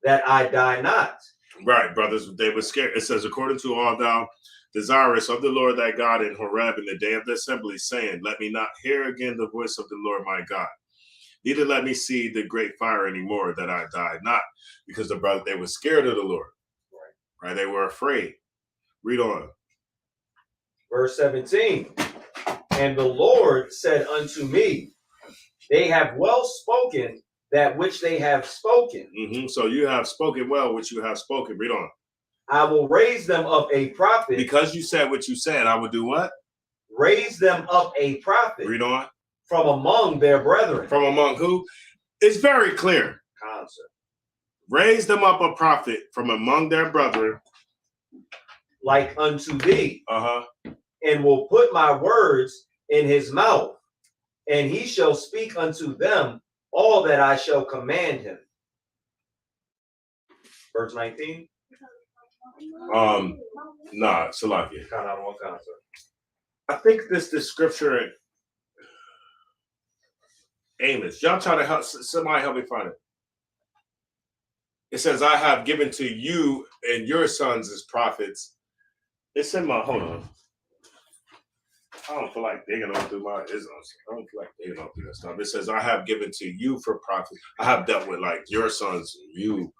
that I die not. Right, brothers, they were scared. It says, according to all thou desirous of the Lord thy God in Horeb in the day of the assembly, saying, let me not hear again the voice of the Lord my God, neither let me see the great fire anymore, that I die not. Because they were scared of the Lord. Right? They were afraid. Read on. Verse 17, and the Lord said unto me, they have well spoken that which they have spoken. So you have spoken well, which you have spoken. Read on. I will raise them up a prophet. Because you said what you said, I will do what? Raise them up a prophet. Read on. From among their brethren. From among who? It's very clear. Concept. Raise them up a prophet from among their brethren. Like unto thee. And will put my words in his mouth, and he shall speak unto them all that I shall command him. Verse 19. Nah, Salakia. I think this scripture in Amos. Y'all try to help somebody help me find it. It says, I have given to you and your sons as prophets. It's in my hold on. I don't feel like digging on through my isms. I don't feel like digging on through that stuff. It says, I have given to you for prophets. I have dealt with like your sons, you.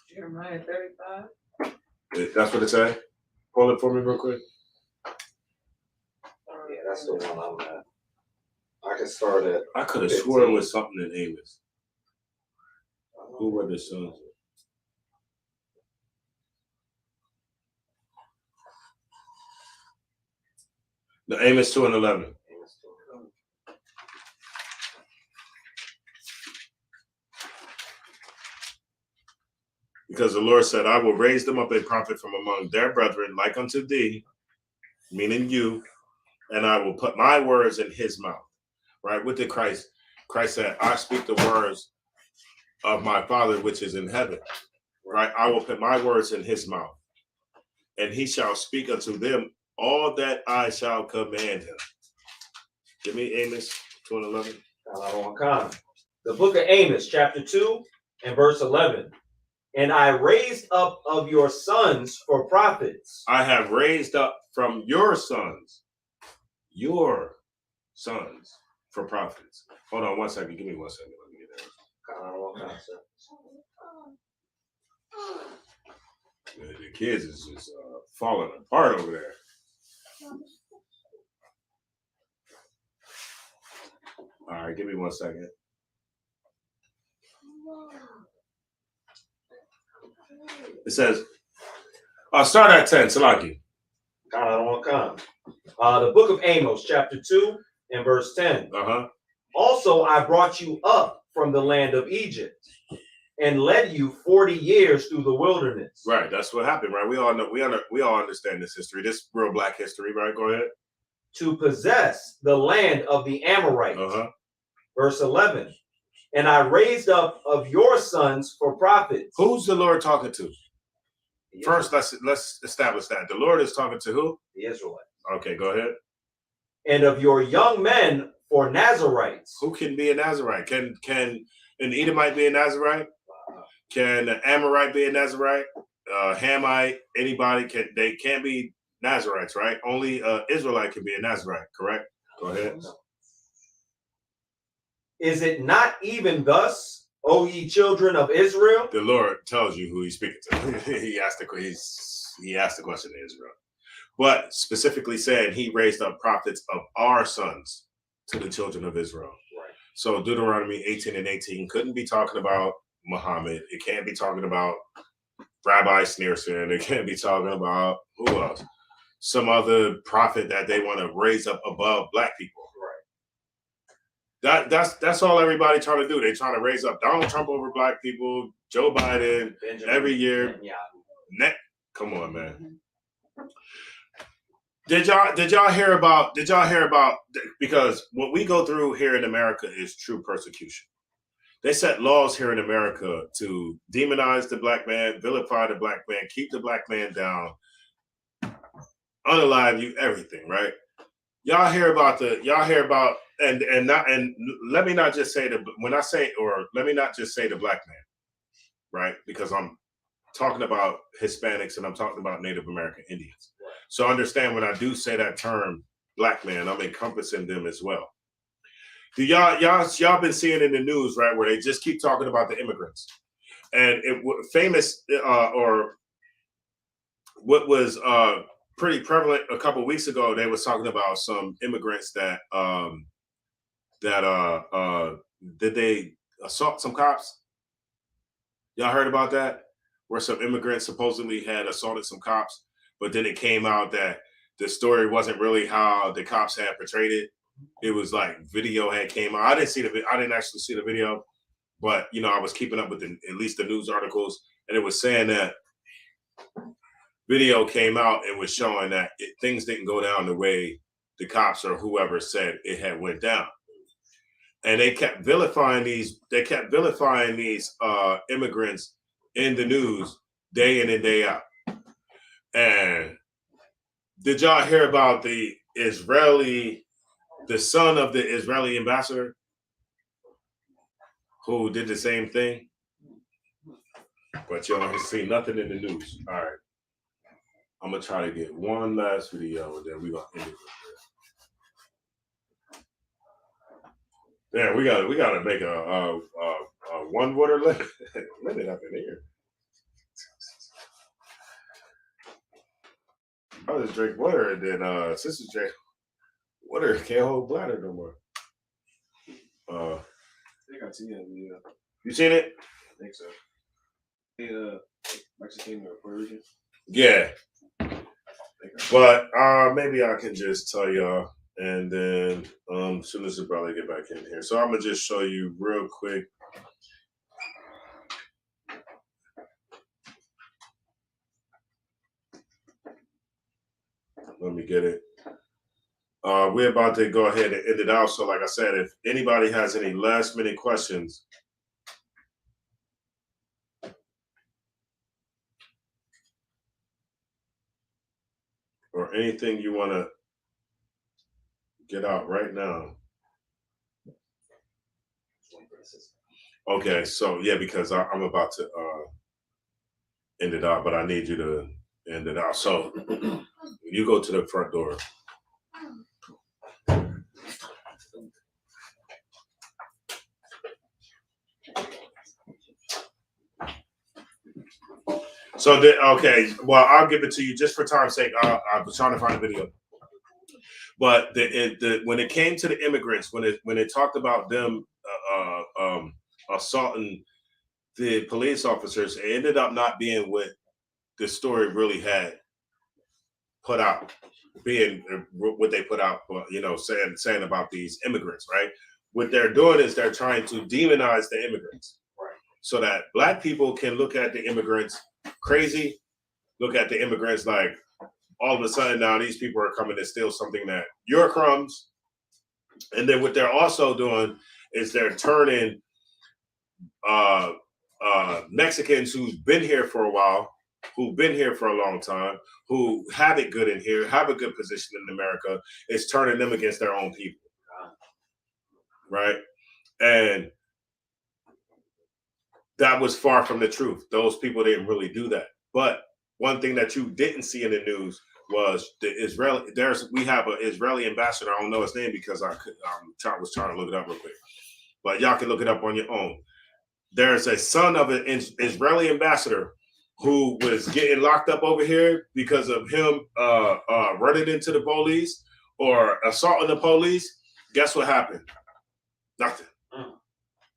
Jeremiah 35. That's what it said? Pull it for me real quick. Yeah, that's the one I'm at. I can start at. I could have sworn it was something in Amos. Who were the sons? The Amos 2 and 11. Because the Lord said, I will raise them up a prophet from among their brethren, like unto thee, meaning you, and I will put my words in his mouth. Right? What did Christ? Christ said, I speak the words of my Father which is in heaven. Right? I will put my words in his mouth, and he shall speak unto them all that I shall command him. Give me Amos 2 and 11. The book of Amos, chapter 2 and verse 11. And I raised up of your sons for prophets. I have raised up from your sons for prophets. Hold on 1 second. Give me 1 second. Let me get there. The kids is just falling apart over there. All right, give me 1 second. It says, start at 10, Salaki. The book of Amos, chapter 2 and verse 10. Also, I brought you up from the land of Egypt and led you 40 years through the wilderness. Right, that's what happened, right? We all know, we all understand this history. This real black history, right? Go ahead. To possess the land of the Amorites. Verse 11. And I raised up of your sons for prophets. Who's the Lord talking to? First, let's establish that. The Lord is talking to who? The Israelites. Okay, go ahead. And of your young men for Nazarites. Who can be a Nazarite? Can an Edomite be a Nazarite? Can an Amorite be a Nazarite? Hamite, anybody they can't be Nazarites, right? Only Israelite can be a Nazarite, correct? Go ahead. Is it not even thus, O ye children of Israel? The Lord tells you who he's speaking to. he asked the question to Israel. But specifically saying he raised up prophets of our sons to the children of Israel. Right. So Deuteronomy 18 and 18 couldn't be talking about Muhammad. It can't be talking about Rabbi Sneerson. It can't be talking about who else? Some other prophet that they want to raise up above black people. That's all everybody trying to do. They trying to raise up Donald Trump over black people, Joe Biden Benjamin every year. Netanyahu. Come on, man. Did y'all hear about? Because what we go through here in America is true persecution. They set laws here in America to demonize the black man, vilify the black man, keep the black man down, unalive you, everything, right? Y'all hear about and let me not just say let me not just say the black man, right? Because I'm talking about Hispanics and I'm talking about Native American Indians. So understand when I do say that term black man, I'm encompassing them as well. Do y'all been seeing in the news, right, where they just keep talking about the immigrants, and or what was pretty prevalent a couple of weeks ago? They was talking about some immigrants that did they assault some cops? Y'all heard about that? Where some immigrants supposedly had assaulted some cops, but then it came out that the story wasn't really how the cops had portrayed it. It was like video had came out. I didn't actually see the video, but you know, I was keeping up with at least the news articles, and it was saying that video came out and was showing that things didn't go down the way the cops or whoever said it had went down. And they kept vilifying these immigrants in the news day in and day out. And did y'all hear about the son of the Israeli ambassador who did the same thing? But y'all don't see nothing in the news. All right. I'm gonna try to get one last video and then we're gonna end it with this. Yeah, we gotta make a one water limit up in here. I'll just drink water and then sister drink water, can't hold bladder no more. I think I've seen that video. You seen it? I think so. The Mexican or Puerto Rican? Yeah. But maybe I can just tell y'all, and then as soon as the brother get back in here. So I'm gonna just show you real quick. Let me get it. We're about to go ahead and end it out. So like I said, if anybody has any last minute questions, or anything you want to get out right now. Okay, so yeah, because I'm about to end it out, but I need you to end it out. So you go to the front door. So, okay, well, I'll give it to you just for time's sake. I was trying to find a video. But when it came to the immigrants, when it talked about them assaulting the police officers, it ended up not being what the story really had put out, being what they put out, you know, saying about these immigrants, right? What they're doing is they're trying to demonize the immigrants, right? So that black people can look at the immigrants crazy, look at the immigrants like all of a sudden now these people are coming to steal something that your crumbs. And then what they're also doing is they're turning Mexicans who's been here for a while, who've been here for a long time, who have it good in here, have a good position in America, is turning them against their own people. Right? And that was far from the truth. Those people didn't really do that. But one thing that you didn't see in the news was the Israeli. We have an Israeli ambassador. I don't know his name because I was trying to look it up real quick. But y'all can look it up on your own. There's a son of an Israeli ambassador who was getting locked up over here because of him running into the police or assaulting the police. Guess what happened? Nothing.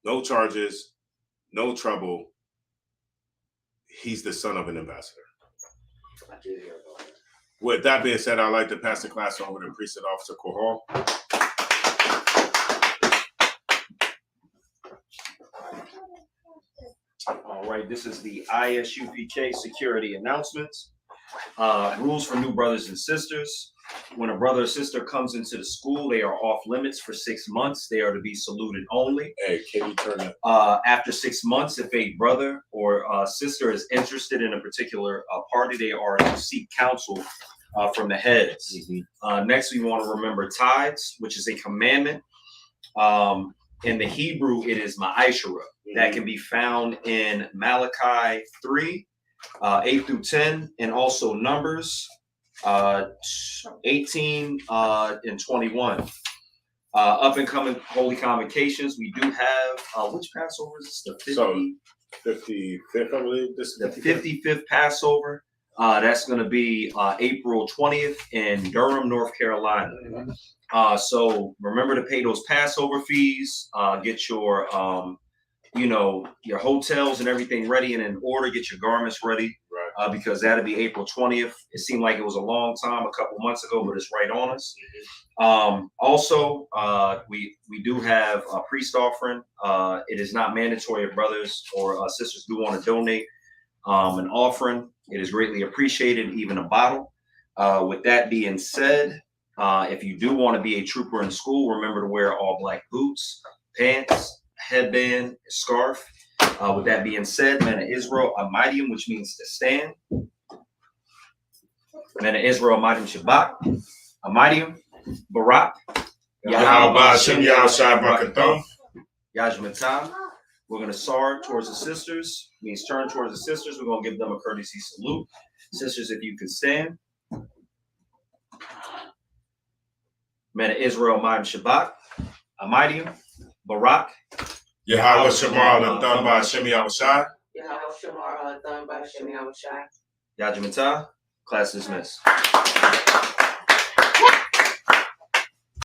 No charges. No trouble. He's the son of an ambassador. With that being said, I'd like to pass the class over to Precinct Officer Kohal. All right, this is the ISUPK security announcements. Rules for new brothers and sisters. When a brother or sister comes into the school, they are off limits for 6 months. They are to be saluted only. Hey, can you turn that? After 6 months, if a brother or sister is interested in a particular party, they are to seek counsel from the heads. Next, we want to remember tithes, which is a commandment. In the Hebrew, it is ma'ashara. That can be found in Malachi 3, 8 through 10, and also Numbers 18 and 21. Up and coming Holy Convocations, we do have, which Passover is this? The 55th, I believe. This is the 55th Passover. That's going to be April 20th in Durham, North Carolina. So remember to pay those Passover fees, get your, your hotels and everything ready and in order, get your garments ready, because that'll be April 20th. It seemed like it was a long time, a couple months ago, but it's right on us. Also, we do have a priest offering. It is not mandatory if brothers or sisters do want to donate an offering. It is greatly appreciated, even a bottle. With that being said, if you do want to be a trooper in school, remember to wear all black boots, pants, headband, scarf. With that being said, Men of Israel, Amidium, which means to stand. Men of Israel, Amidium Shabbat, Amidium, Barak, Yahweh Shem Yahushua Barakathon. Yajmatam. We're going to sar towards the sisters, means turn towards the sisters. We're going to give them a courtesy salute. Sisters, if you could stand. Men of Israel, Amidium Shabbat, Amidium, Barak, Yahweh Shamar done by Shem Yahushua. Yahweh Shamar done by Shem Yahushua. Yajimata, class dismissed.